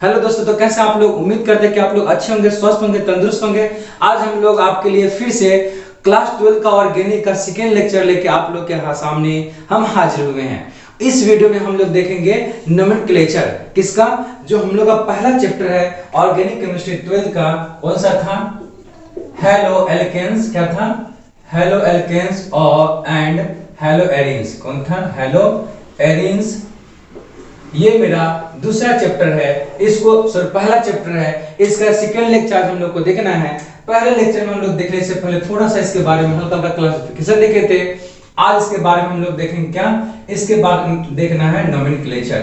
Hello दोस्तों, तो कैसे आप लोग? उम्मीद करते हैं कि आप लोग अच्छे होंगे, स्वस्थ होंगे, तंदुरुस्त होंगे। आज हम लोग आपके लिए फिर से क्लास 12 का ऑर्गेनिक का सेकेंड लेक्चर लेके आप लोग के सामने हम हाजिर हुए हैं। इस वीडियो में हम लोग देखेंगे नोमेनक्लेचर किसका, जो हम लोग का पहला चैप्टर है ऑर्गेनिक केमिस्ट्री 12 का। कौन सा था? Haloalkanes. क्या था? हेलो एल्केन्स और एंड हेलो एरीन्स। कौन था? Haloarenes. ये मेरा दूसरा चैप्टर है, इसको सर पहला चैप्टर है, इसका सेकंड लेक्चर हम लोग को देखना है। पहले लेक्चर में हम लोग देखने से पहले थोड़ा सा इसके बारे में हल्का हल्का क्लासिफिकेशन देखे थे। आज इसके बारे में हम लोग देखेंगे क्या, इसके बाद देखना है नोमेनक्लेचर।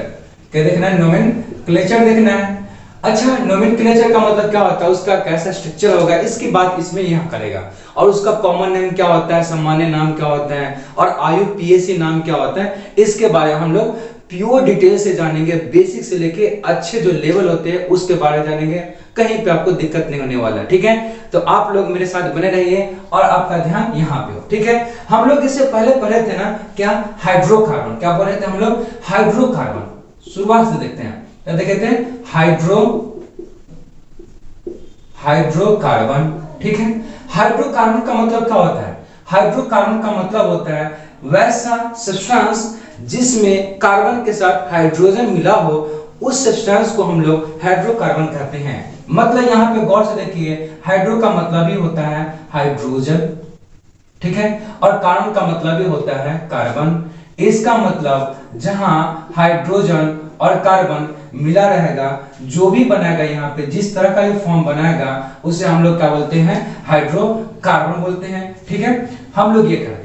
क्या देखना है? नोमेनक्लेचर देखना है। अच्छा, नोमेनक्लेचर का मतलब क्या होता है, उसका कैसा स्ट्रक्चर होगा, इसकी बात इसमें यहाँ करेगा। और उसका कॉमन नेम क्या होता है, सामान्य नाम क्या होता है, और IUPAC नाम क्या होता है, इसके बारे में हम लोग प्योर डिटेल से जानेंगे। बेसिक से लेके अच्छे जो लेवल होते हैं उसके बारे में जानेंगे। कहीं पे आपको दिक्कत नहीं होने वाला, ठीक है? तो आप लोग मेरे साथ बने रहिए और आपका ध्यान यहाँ पे हो, ठीक है? हम लोग इससे पहले पढ़े थे ना क्या, हाइड्रोकार्बन। क्या पढ़े थे हम लोग? हाइड्रोकार्बन। शुरुआत से देखते हैं, क्या देखे थे? हाइड्रोकार्बन, ठीक है? हाइड्रोकार्बन का मतलब क्या होता है? हाइड्रोकार्बन का मतलब होता है वैसा सब्सटेंस जिसमें कार्बन के साथ हाइड्रोजन मिला हो, उस सब्सटेंस को हम लोग हाइड्रोकार्बन कहते हैं। मतलब यहाँ पे गौर से देखिए, हाइड्रो का मतलब ही होता है हाइड्रोजन, ठीक है? और कार्बन का मतलब ही होता है कार्बन। इसका मतलब जहां हाइड्रोजन और कार्बन मिला रहेगा, जो भी बनाएगा यहाँ पे जिस तरह का भी फॉर्म बनाएगा, उसे हम लोग क्या बोलते हैं? हाइड्रोकार्बन बोलते हैं, ठीक है? हम लोग ये करते हैं।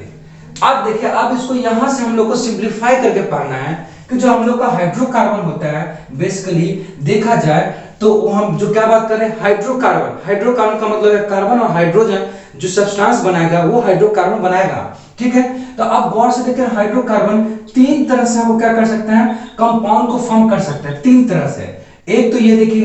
अब देखिए, अब इसको यहां से हम लोग को सिंपलीफाई करके पढ़ना है कि जो हम लोग का हाइड्रोकार्बन होता है, बेसिकली देखा जाए तो हम जो क्या बात कर रहे हैं, हाइड्रोकार्बन। हाइड्रोकार्बन का मतलब है कार्बन और हाइड्रोजन जो सब्सटेंस बनाएगा वो हाइड्रोकार्बन बनाएगा, ठीक है? तो आप गौर से देखिए, हाइड्रोकार्बन तीन तरह से वो क्या कर सकते हैं, कंपाउंड को फॉर्म कर सकते हैं तीन तरह से। एक तो ये देखिए,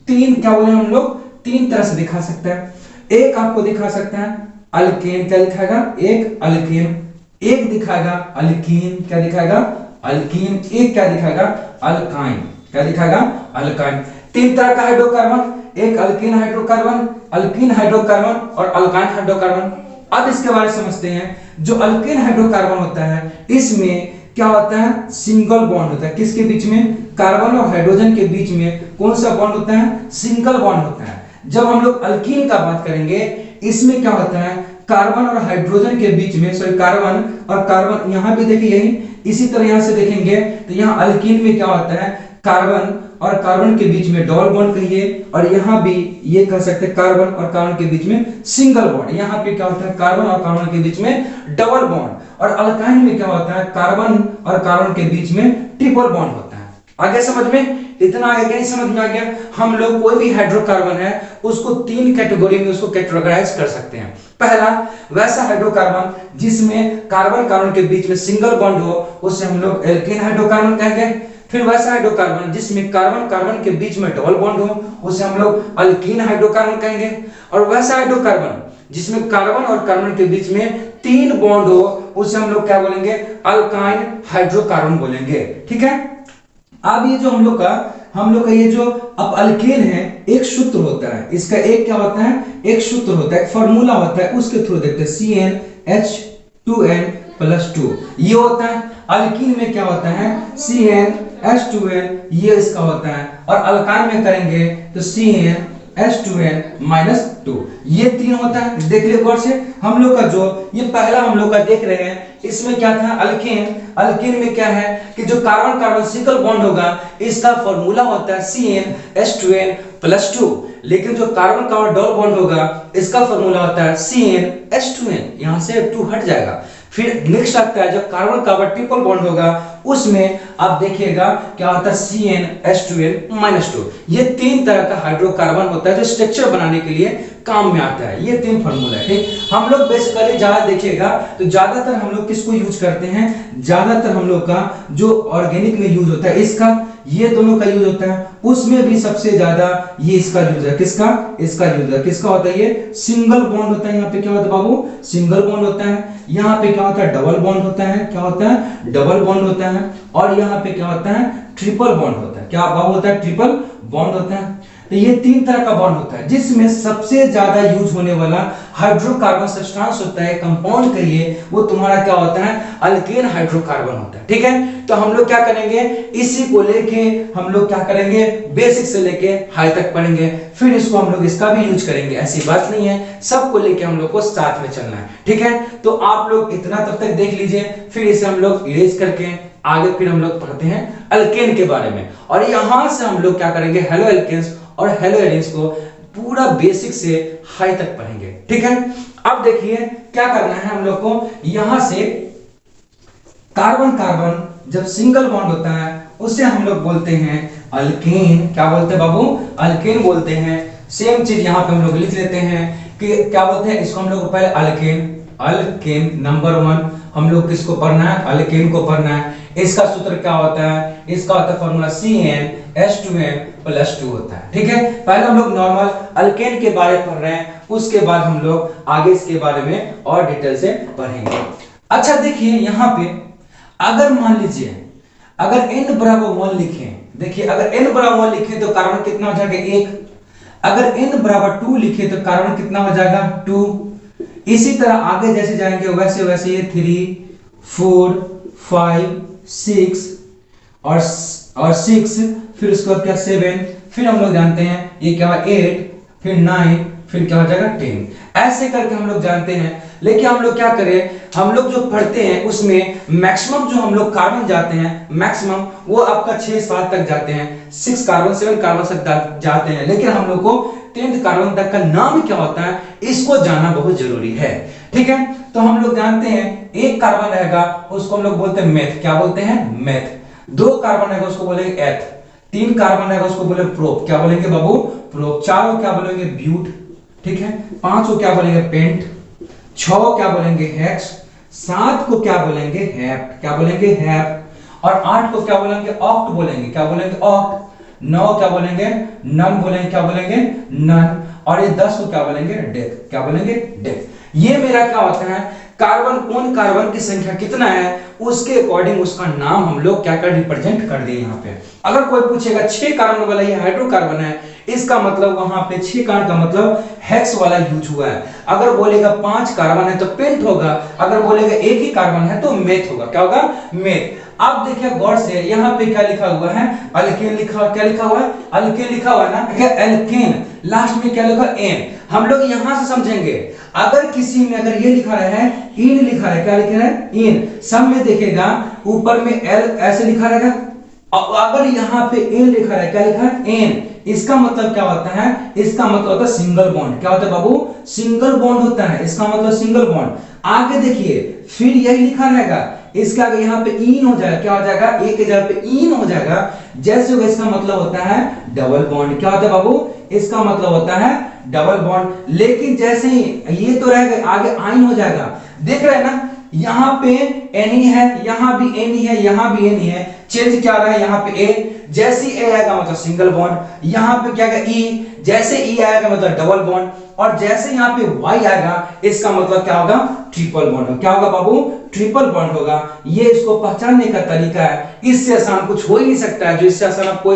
तीन क्या बोले हम लोग, तीन तरह से दिखा सकते हैं। एक आपको दिखा सकते हैं अल्केन, क्या दिखाएगा? एक अल्केन। एक दिखाएगा अल्कीन, क्या दिखाएगा? अल्कीन। एक क्या दिखाएगा? अल्काइन। क्या दिखाएगा? अल्काइन। तीन तरह का हाइड्रोकार्बन, एक अल्कीन हाइड्रोकार्बन, अल्कीन हाइड्रोकार्बन और अल्काइन हाइड्रोकार्बन। अब इसके बारे में समझते हैं। जो अल्कीन हाइड्रोकार्बन होता है, इसमें क्या होता है? सिंगल बॉन्ड होता है। किसके बीच में? कार्बन और हाइड्रोजन के बीच में कौन सा बॉन्ड होता है? सिंगल बॉन्ड होता है। जब हम लोग अल्कीन का बात करेंगे, इसमें क्या होता है? कार्बन और हाइड्रोजन के बीच में, सॉरी कार्बन और कार्बन, यहां भी देखिए यही इसी तरह यहां से देखेंगे तो यहां अल्कीन में क्या होता है? कार्बन और कार्बन के बीच में डबल बॉन्ड कहिए, और यहां भी ये कह सकते हैं कार्बन और कार्बन के बीच में सिंगल बॉन्ड। यहां पे क्या होता है? कार्बन और कार्बन के बीच में डबल बॉन्ड। और अल्काइन में क्या होता है? कार्बन और कार्बन के बीच में ट्रिपल बॉन्ड होता है। आगे समझ में? इतना आगे नहीं समझ में आ गया? हम लोग कोई भी हाइड्रोकार्बन है उसको तीन कैटेगरी में उसको कैटेगराइज कर सकते हैं। पहला, वैसा हाइड्रोकार्बन जिसमें कार्बन कार्बन के बीच में सिंगल बॉन्ड हो, उसे हम लोग एल्केन हाइड्रोकार्बन कहेंगे। फिर वैसा हाइड्रोकार्बन जिसमें कार्बन कार्बन के बीच में डबल बॉन्ड हो, उसे हम लोग अल्कीन हाइड्रोकार्बन कहेंगे। और वैसा हाइड्रोकार्बन जिसमें कार्बन और कार्बन के बीच में तीन बॉन्ड हो, उसे हम लोग क्या बोलेंगे? अल्काइन हाइड्रोकार्बन बोलेंगे, ठीक है? अब ये जो हम लोग का ये जो अब अल्केन है, एक सूत्र होता है इसका। एक क्या होता है? एक सूत्र होता है, एक फार्मूला होता है, उसके थ्रू देखते हैं। CnH2n+2 ये होता है। अल्कीन में क्या होता है? CnH2n, ये इसका होता है। और अल्काइन में करेंगे तो CnH2n-2, ये तीन होता है। देख लियो गौर से, हम लोग का जो ये पहला हम लोग का देख रहे हैं, इसमें क्या था? अल्केन। अल्केन में क्या है कि जो कार्बन कार्बन सिंगल बॉन्ड होगा, इसका फार्मूला होता है CnH2n+2। लेकिन जो कार्बन कार्बन डबल बॉन्ड होगा, इसका फार्मूला होता है CnH2n। यहां से 2 हट जाएगा। फिर नेक्स्ट आता है जब कार्बन कार्बन ट्रिपल बॉन्ड होगा, उसमें आप देखिएगा क्या होता है? CnH2n-2। ये तीन तरह का हाइड्रोकार्बन होता है जो स्ट्रक्चर बनाने के लिए काम में आता है। ये तीन फार्मूला है, ठीक? हम लोग बेसिकली ज्यादा देखिएगा तो ज्यादातर हम लोग किसको यूज करते हैं? ज्यादातर हम लोग का जो ऑर्गेनिक में यूज होता है, इसका, ये दोनों का यूज होता है। उसमें भी सबसे ज्यादा ये इसका यूज है। किसका? इसका यूज है। किसका होता है? ये सिंगल बॉन्ड होता है। यहाँ पे क्या होता है बाबू? सिंगल बॉन्ड होता है। यहाँ पे क्या होता है? डबल बॉन्ड होता है। क्या होता है? डबल बॉन्ड होता है। और यहाँ पे क्या होता है? ट्रिपल बॉन्ड होता है। है। क्या बाबू होता है? ट्रिपल बॉन्ड होता है। तो ये 3 तरह का बॉन्ड होता है, जिसमें सबसे ज्यादा यूज होने वाला हाइड्रोकार्बन सब्सटेंस होता है, कंपाउंड कहिए, वो तुम्हारा क्या होता है? अल्केन हाइड्रोकार्बन होता है। ठीक है, तो हम लोग क्या करेंगे, इसी को लेके हम लोग क्या करेंगे, बेसिक से लेके हाई तक पढ़ेंगे, फिर इसको हम लोग इसका भी यूज करेंगे। ऐसी बात नहीं है, सबको लेके हम लोग को साथ में चलना है। ठीक है, तो आप लोग इतना तब तक देख लीजिए, फिर इसे हम लोग इरेज करके आगे फिर हम लोग पढ़ते हैं अल्केन के बारे में, और यहां से हम लोग क्या करेंगे, हेलो एल्केन्स और हेलो एरिन्स को पूरा बेसिक से हाई तक पढ़ेंगे। ठीक है, अब देखिए क्या करना है हम लोग को, यहां से कार्बन कार्बन जब सिंगल बॉन्ड होता है उसे हम लोग बोलते हैं अल्केन। क्या बोलते हैं बाबू? अल्केन बोलते हैं। सेम चीज यहां पे हम लोग लिख लेते हैं कि क्या बोलते हैं इसको, हम लोग पहले अल्केन, अल्केन नंबर 1 हम लोग किसको पढ़ना है? अल्केन को पढ़ना है। इसका सूत्र क्या होता है? इसका होता है फॉर्मूला CnH2n+2 होता है। ठीक है, पहले हम लोग नॉर्मल अल्केन के बारे में पढ़ रहे हैं, उसके बाद हम लोग आगे इसके बारे में और डिटेल से पढ़ेंगे। अच्छा देखिए यहां पे अगर मान लीजिए अगर n बराबर 1 लिखें, देखिए अगर n बराबर 1 लिखें तो कार्बन कितना हो जाएगा? 1। अगर n बराबर 2 लिखे तो कार्बन कितना हो जाएगा? 2। इसी तरह आगे जैसे जाएंगे वैसे वैसे ये 3 4 5 6 और 6, फिर उसके बाद क्या 7, फिर हम लोग जानते हैं ये क्या है 8, फिर 9, फिर क्या हो जाएगा 10। ऐसे करके हम लोग जानते हैं। लेकिन हम लोग क्या करें, हम लोग जो पढ़ते हैं उसमें मैक्सिमम जो हम लोग कार्बन जाते हैं, मैक्सिमम वो आपका 6-7 तक जाते हैं, 6 कार्बन 7 कार्बन तक जाते हैं। लेकिन हम लोग को 10th कार्बन तक का नाम क्या होता है, इसको जानना बहुत जरूरी है। ठीक है, तो हम लोग जानते हैं एक कार्बन रहेगा उसको हम लोग बोलते हैं मेथ। क्या बोलते हैं? मेथ। 2 कार्बन रहेगा उसको बोलेंगे एथ। 3 कार्बन रहेगा उसको बोलेंगे प्रोप। क्या बोलेंगे बाबू? प्रोप। 4 को क्या बोलेंगे? ब्यूट। ठीक है, 5 को क्या बोलेंगे? पेंट। 6 को क्या बोलेंगे? हेक्स। 7 को क्या बोलेंगे? हेप्ट। क्या बोलेंगे? हेप्ट। और 8 को क्या बोलेंगे? ऑक्ट बोलेंगे। क्या बोलेंगे? ऑक्ट। 9 क्या बोलेंगे? नन बोलेंगे। क्या बोलेंगे? नन। और ये 10 को क्या बोलेंगे? डेथ। क्या बोलेंगे? डेथ। ये मेरा क्या होता है, कार्बन, कौन कार्बन की संख्या कितना है उसके अकॉर्डिंग उसका नाम हम लोग क्या कर रिप्रेजेंट कर दिए। यहाँ पे अगर कोई पूछेगा 6 कार्बन वाला ये हाइड्रोकार्बन है, इसका मतलब वहां पे 6 कार्बन का मतलब हेक्स वाला यूज हुआ है। अगर बोलेगा 5 कार्बन है तो पेंट होगा, अगर बोलेगा एक ही कार्बन है तो मेथ होगा। क्या होगा? मेथ। अब देखिए गौर से यहाँ पे क्या लिखा हुआ है? अल्केन लिखा। क्या लिखा हुआ है? अल्केन लिखा हुआ है ना, अल्केन। लास्ट में क्या लिखा? एन। हम लोग यहां से समझेंगे, अगर किसी में अगर ये लिखा है इन लिखा है, क्या लिखा है? इन। सब में देखेगा ऊपर में एल ऐसे लिखा रहेगा, अगर यहाँ पे एन लिखा है, क्या लिखा है? एन। इसका मतलब क्या होता है? इसका मतलब होता है सिंगल बॉन्ड। क्या होता है बाबू? सिंगल बॉन्ड होता है, इसका मतलब सिंगल बॉन्ड। आगे देखिए फिर यही लिखा रहेगा, इसके आगे यहाँ पे इन हो जाएगा। क्या हो जाएगा? एक के जगह पे इन हो जाएगा। जैसे वो इसका मतलब होता है डबल बॉन्ड। क्या होता है बाबू? इसका मतलब होता है डबल बॉन्ड। लेकिन जैसे ही ये तो रहेगा, आगे आइन हो जाएगा। देख रहे हैं ना, यहाँ पे एन है, यहाँ भी एन है, यहाँ भी एन है। चेंज क्या रहा है? यहाँ पे ए, जैसे ए आएगा मतलब सिंगल बॉन्ड। यहाँ पे क्या आएगा? ई, जैसे ई आएगा मतलब डबल बॉन्ड। और जैसे यहाँ पे वाई आएगा इसका मतलब क्या होगा? Triple bond. क्या होगा बाबू? ट्रिपल बॉन्ड होगा। ये इसको पहचानने का तरीका है, इससे आसान कुछ हो ही नहीं सकता है, जो इससे आसान आपको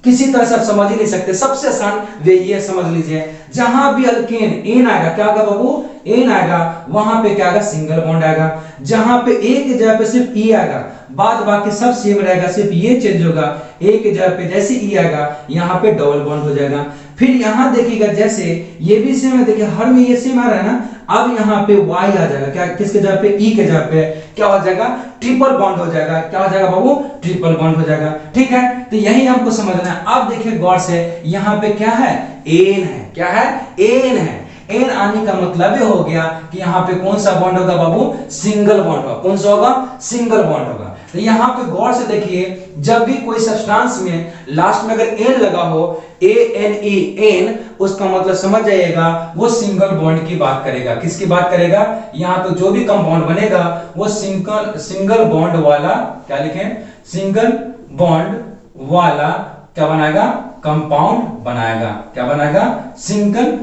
किसी तरह से आप समझ ही नहीं सकते। सबसे आसान वे ये समझ लीजिए, जहां भी अल्केन एन आएगा, क्या होगा बाबू? एन आएगा, वहां पे क्या आएगा? सिंगल बॉन्ड आएगा। जहां पे ए की जगह पे सिर्फ ई आएगा, बाद बाकी सब सेम रहेगा, सिर्फ ये चेंज होगा। ए की जगह पे जैसे ई आएगा यहाँ पे डबल बॉन्ड हो जाएगा। फिर यहाँ देखिएगा जैसे ये भी सेम है, देखिए हर में ये सेम आ रहा है ना। अब यहाँ पे वाई आ जाएगा, क्या किसके जगह पे? ई के जगह पे क्या हो जाएगा? ट्रिपल बॉन्ड हो जाएगा। क्या हो जाएगा बाबू? ट्रिपल बॉन्ड हो जाएगा। ठीक है, तो यही हमको समझना है। अब देखिए गौर से, यहाँ पे क्या है? एन है। क्या है? एन है। एन आने का मतलब ये हो गया कि यहाँ पे कौन सा बॉन्ड होगा बाबू? सिंगल बॉन्ड होगा। कौन सा होगा? सिंगल बॉन्ड होगा। तो यहाँ पे गौर से देखिए, जब भी कोई सब्सटेंस में लास्ट में अगर एन लगा हो, ए एन ई एन, उसका मतलब समझ जाइएगा वो सिंगल बॉन्ड की बात करेगा। किसकी बात करेगा? यहाँ पे जो भी कंपाउंड बनेगा वो सिंगल बॉन्ड वाला, क्या लिखें? सिंगल बॉन्ड वाला क्या बनाएगा? कंपाउंड बनाएगा। क्या बनाएगा? सिंगल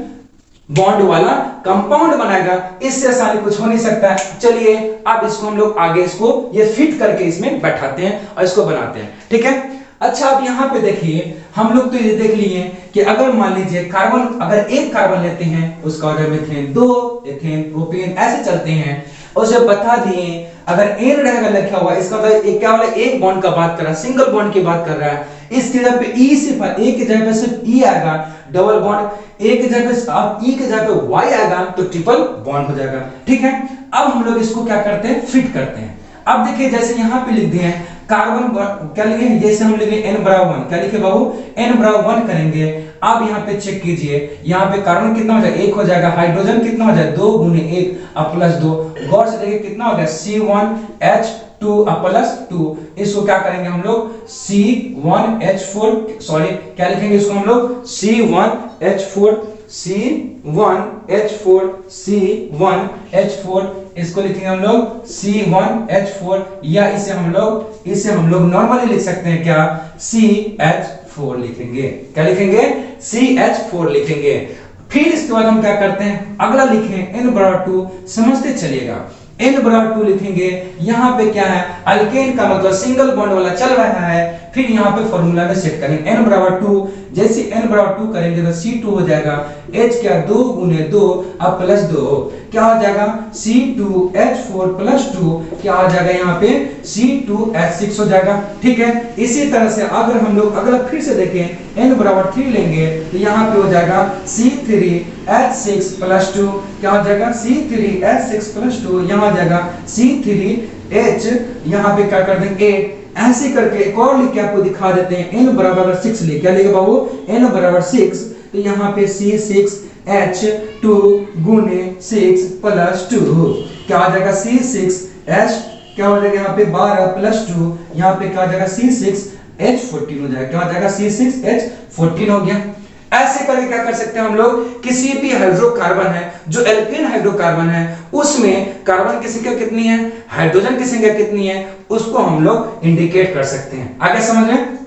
बॉन्ड वाला कंपाउंड बनाएगा। इससे आसानी कुछ हो नहीं सकता है। चलिए अब इसको हम लोग आगे इसको ये फिट करके इसमें बैठाते हैं और इसको बनाते हैं। ठीक है, अच्छा अब यहाँ पे देखिए हम लोग तो ये देख लिए कि अगर मान लीजिए कार्बन, अगर एक कार्बन लेते हैं उसका ऑर्डर मीथेन, दो एथेन, प्रोपेन ऐसे चलते हैं, और जब बता दिए अगर एन रहेगा लिखा हुआ इसका मतलब एक क्या वाला एक बॉन्ड का बात कर रहा है, सिंगल बॉन्ड की बात कर रहा है। इसकी जगह पे ई से ए की जगह पे सिर्फ ई आएगा, डबल बॉन्ड ए की जगह पे अब ई की जगह पे वाई आएगा तो ट्रिपल बॉन्ड हो जाएगा। ठीक है, अब हम लोग इसको क्या करते हैं, फिट करते हैं। अब देखिए जैसे यहाँ पे लिख दिए हैं कार्बन क्या लिखे, जैसे हम लिखे n बराबर 1, क्या लिखे बाबू, n बराबर 1 करेंगे। अब यहाँ पे चेक कीजिए, यहाँ पे कार्बन कितना हो जाएगा, 1 हो जाएगा, हाइड्रोजन कितना हो जाएगा 2 गुने 1 अब प्लस 2, गौर से देखिए कितना हो गया C1H2 अब प्लस 2। इसको क्या करेंगे हम लोग C1H4, सॉरी क्या लिखेंगे इसको हम लोग C1H4 इसको लिखेंगे हम लोग C1H4, या इसे हम लोग नॉर्मली लिख सकते हैं क्या, CH4 लिखेंगे। क्या लिखेंगे, CH4 लिखेंगे। फिर इसके बाद हम क्या करते हैं, अगला लिखें n बराबर 2, समझते चलिएगा। n बराबर 2 लिखेंगे, यहाँ पे क्या है, अल्केन का मतलब सिंगल बॉन्ड वाला चल रहा है। फिर यहाँ पे फॉर्मूला में सेट करेंगे n बराबर 2, जैसे n बराबर 2 करेंगे तो C2 हो जाएगा, H क्या 2 गुने 2 अब प्लस 2 क्या हो जाएगा C2H4 प्लस 2 क्या हो जाएगा यहाँ पे C2H6 हो जाएगा। ठीक है, इसी तरह से अगर हम लोग अगला फिर से देखें n बराबर 3 लेंगे तो यहाँ पे हो जाएगा C3H6 प्लस 2 क्या हो जाएगा C3H6 प्लस 2, यहाँ हो जाएगा C3H, यहाँ पे क्या कर देंगे 8। ऐसे करके एक और लिख के आपको दिखा देते हैं, n बराबर 6 ले, क्या लेगा बाबू n बराबर 6, तो यहाँ पे C6H2 गुने 6 प्लस 2 क्या हो जाएगा C6H क्या हो जाएगा यहाँ पे 12 प्लस 2, यहाँ पे क्या हो जाएगा C6H14 हो जाएगा, क्या हो जाएगा C6H14 हो गया। ऐसे करके क्या कर सकते हैं हम लोग, किसी भी हाइड्रोकार्बन है जो एल्केन हाइड्रोकार्बन है उसमें कार्बन की संख्या कितनी है, हाइड्रोजन की संख्या कितनी है, उसको हम लोग इंडिकेट कर सकते हैं। आगे समझ रहे हैं,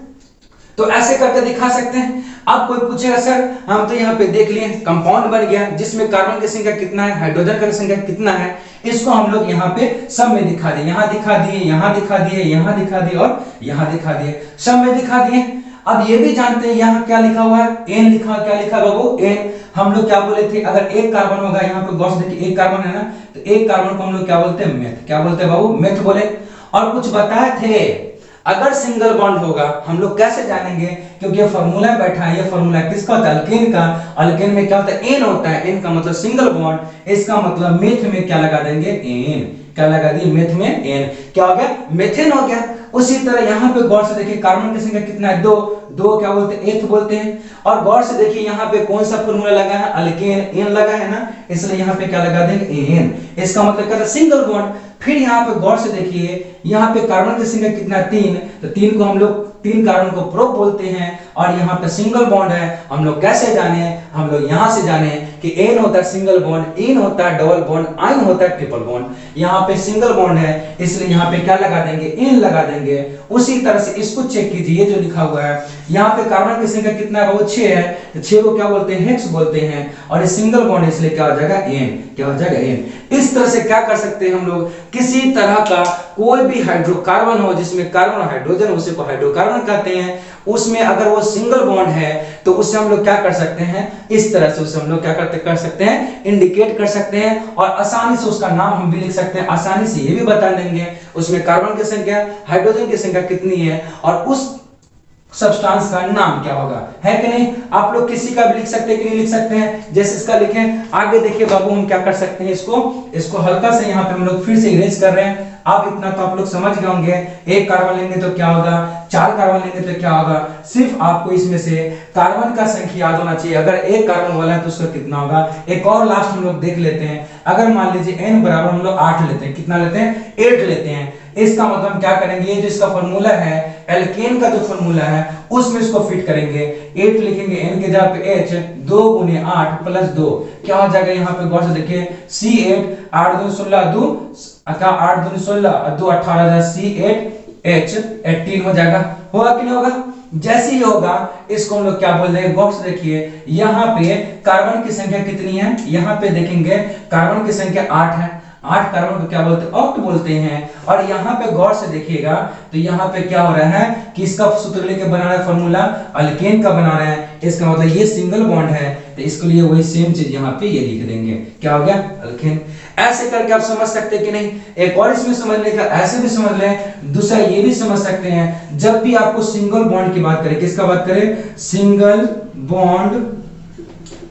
तो ऐसे करके दिखा सकते हैं। अब कोई पूछेगा सर हम तो यहाँ पे देख लिए कंपाउंड बन गया जिसमें कार्बन की संख्या कितना है, हाइड्रोजन की संख्या कितना है, इसको हम लोग यहाँ पे सब में दिखा दिए, यहाँ दिखा दिए, यहाँ दिखा दिए, यहाँ दिखा दिए और यहाँ दिखा दिए, सब में दिखा दिए। अब ये भी जानते हैं यहाँ क्या लिखा हुआ है, n लिखा, क्या लिखा बाबू n। हम लोग क्या बोले थे, अगर एक कार्बन होगा, यहाँ पे गौर से देखिए एक कार्बन है ना, तो एक कार्बन को हम लोग क्या बोलते हैं मेथ, क्या बोलते हैं बाबू मेथ बोले। और कुछ बताए थे अगर सिंगल बॉन्ड होगा हम लोग कैसे जानेंगे, क्योंकि ये फार्मूला बैठा है, ये फार्मूला किसका होता है, अल्केन का। अल्केन में क्या होता है एन होता है, एन का मतलब सिंगल बॉन्ड, इसका मतलब मेथ में क्या लगा देंगे एन, क्या लगा दिए मेथ में एन, क्या हो गया मेथेन हो गया। उसी तरह यहाँ पे गौर से देखिए कार्बन की संख्या कितना है 2, 2 क्या बोलते हैं एथ बोलते हैं। और गौर से देखिए यहाँ पे कौन सा फॉर्मूला लगा है, अल्केन एन लगा है ना, इसलिए यहाँ पे क्या लगा देंगे एन, इसका मतलब क्या था सिंगल बॉन्ड। फिर यहाँ पे गौर से देखिए यहाँ पे कार्बन की संख्या कितना है 3, तो 3 को हम लोग 3 कार्बन को प्रोप बोलते हैं। और यहाँ पे सिंगल बॉन्ड है, हम लोग कैसे जाने, हम लोग यहाँ से जाने कि एन होता है सिंगल बॉन्ड, इन होता है डबल बॉन्ड, आइन होता है ट्रिपल बॉन्ड। यहाँ पे सिंगल बॉन्ड है इसलिए यहाँ पे क्या लगा देंगे एन लगा देंगे। उसी तरह से इसको चेक कीजिए, जो लिखा हुआ है यहाँ पे कार्बन की संख्या कितना है वो 6 है, तो 6 को क्या बोलते हैं हेक्स बोलते हैं, और ये सिंगल बॉन्ड इसलिए क्या हो जाएगा एन, क्या हो जाएगा एन। इस तरह से क्या कर सकते हैं हम लोग, किसी तरह का कोई भी हाइड्रोकार्बन हो जिसमें कार्बन और हाइड्रोजन, उसे को हाइड्रोकार्बन कहते हैं, उसमें अगर वो सिंगल बॉन्ड है तो उससे हम लोग क्या कर सकते हैं, इस तरह से उसे हम लोग क्या कर सकते हैं इंडिकेट कर सकते हैं। और आसानी से उसका नाम हम भी लिख सकते हैं, आसानी से ये भी बता देंगे उसमें कार्बन की संख्या हाइड्रोजन की संख्या कितनी है और उस सब्सटेंस का नाम क्या होगा, है कि नहीं। आप लोग किसी का भी लिख सकते हैं कि नहीं लिख सकते हैं, जैसे इसका लिखें। आगे देखिए बाबू हम क्या कर सकते हैं, इसको हल्का से यहाँ पे हम लोग फिर से इरेज कर रहे हैं। आप इतना तो आप लोग समझ गए होंगे, एक कार्बन लेंगे तो क्या होगा, 4 कार्बन लेंगे तो क्या होगा। सिर्फ आपको इसमें से कार्बन का संख्या याद होना चाहिए, अगर एक कार्बन वाला है तो उसका कितना होगा। एक और लास्ट हम लोग देख लेते हैं, अगर मान लीजिए n बराबर हम लोग 8 लेते हैं, कितना लेते हैं 8 लेते हैं, इसका मतलब हम क्या करेंगे, ये जो इसका फॉर्मूला है एल्केन का जो फॉर्मूला है उसमें इसको फिट करेंगे। 8 लिखेंगे n के जगह पे h, 2 गुने 8 प्लस 2 क्या हो जाएगा, यहाँ पे गौर से देखिए C8 8 2 16 2 का 8 2 16 2 18 C8H 18 हो जाएगा, होगा कि नहीं होगा। जैसे ही होगा इसको हम लोग क्या बोल देंगे, बॉक्स देखिए यहाँ पे कार्बन की संख्या कितनी है, यहाँ पे देखेंगे कार्बन की संख्या 8 है, 8 कार्बन को क्या बोलते हैं, ऑक्ट बोलते हैं। और यहाँ पे गौर से देखिएगा तो यहाँ पे क्या हो रहा है कि इसका सूत्र लेके बना रहा है फॉर्मूला, अल्केन का बना रहा है, इसका मतलब ये सिंगल बॉन्ड है, तो इसके लिए वही सेम चीज यहाँ पे ये लिख देंगे, क्या हो गया, अल्केन। ऐसे करके आप समझ सकते कि नहीं। एक और इसमें समझने का, ऐसे भी समझ लें, दूसरा ये भी समझ सकते हैं, जब भी आपको सिंगल बॉन्ड की बात करें, किसका बात करें, सिंगल बॉन्ड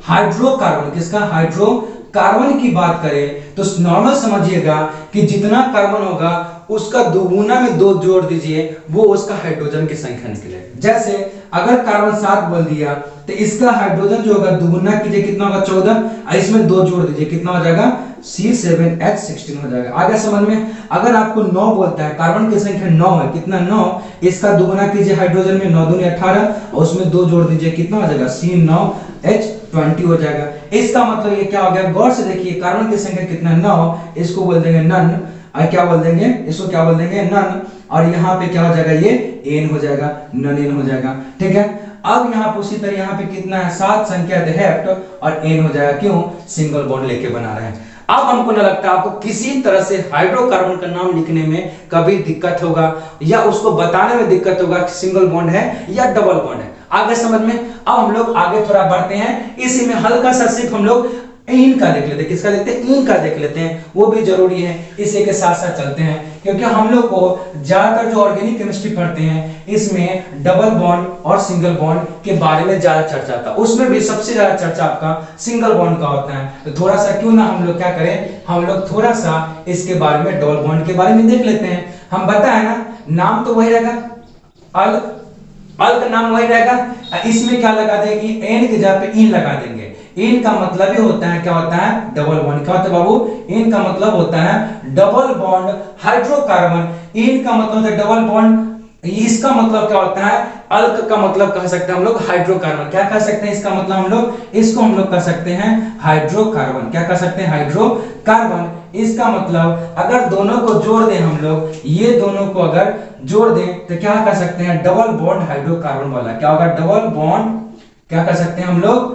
हाइड्रोकार्बन, किसका, हाइड्रोकार्बन की बात करें तो नॉर्मल समझिएगा कि जितना कार्बन होगा उसका दोगुना में 2 जोड़ दीजिए, वो उसका हाइड्रोजन की संख्या निकले। जैसे अगर कार्बन 7 बोल दिया तो इसका हाइड्रोजन जो होगा दोगुना कीजिए, कितना होगा, 14, और इसमें 2 जोड़ दीजिए, कितना हो जाएगा, C7H16 हो जाएगा। आगे समझ में। अगर आपको 9 बोलता है, कार्बन की संख्या 9 है, कितना, 9, इसका दोगुना कीजिए हाइड्रोजन में, 9 दूनी 18, और उसमें 2 जोड़ दीजिए, कितना हो जाएगा, C9H20 हो जाएगा। इसका मतलब ये क्या हो गया, गौर से देखिए, कार्बन की संख्या कितना, 9, इसको बोल देंगे नन, और क्या बोल देंगे, इसको क्या बोल देंगे, नन, और यहाँ पे क्या हो जाएगा, ये एन हो जाएगा, नन एन हो जाएगा, ठीक है। अब यहाँ पे उसी तरह यहाँ पे कितना है, 7 संख्या हेप्ट, और एन हो जाएगा, क्यों, सिंगल बॉन्ड लेके बना रहे हैं। अब हमको न लगता आपको किसी तरह से हाइड्रोकार्बन का नाम लिखने में कभी दिक्कत होगा, या उसको बताने में दिक्कत होगा कि सिंगल बॉन्ड है या डबल बॉन्ड है। आगे समझ में। अब हम लोग आगे थोड़ा बढ़ते हैं, इसी में हल्का सा सिर्फ हम लोग इन का देख लेते हैं, किसका देखते हैं, इन का देख लेते हैं, वो भी जरूरी है, इसी के साथ साथ चलते हैं, क्योंकि हम लोग को ज्यादातर जो ऑर्गेनिक केमिस्ट्री पढ़ते हैं इसमें डबल बॉन्ड और सिंगल बॉन्ड के बारे में ज्यादा चर्चा आता है, उसमें भी सबसे ज्यादा चर्चा आपका सिंगल बॉन्ड का होता है। तो थोड़ा सा क्यों ना हम लोग क्या करें, हम लोग थोड़ा सा इसके बारे में, डबल बॉन्ड के बारे में देख लेते हैं। हम बताए ना, नाम तो वही रहेगा, अल का नाम वही रहेगा, इसमें क्या लगा देंगे, एन की जगह पे इन लगा देंगे। इन का मतलब ही होता है, क्या होता है, डबल बॉन्ड। क्या होता है बाबू, इन का मतलब होता है डबल बॉन्ड हाइड्रोकार्बन, इन का मतलब होता है डबल बॉन्ड, इसका मतलब क्या होता है, अल्क का मतलब कह सकते हैं हम लोग हाइड्रोकार्बन। क्या कह सकते हैं इसका मतलब हम लोग, इसको हम लोग कह सकते हैं हाइड्रोकार्बन। क्या कह सकते हैं, हाइड्रोकार्बन। इसका मतलब अगर दोनों को जोड़ दें हम लोग, ये दोनों को अगर जोड़ दें तो क्या कह सकते हैं, डबल बॉन्ड हाइड्रोकार्बन वाला। क्या होगा, डबल बॉन्ड, क्या कह सकते हैं हम लोग,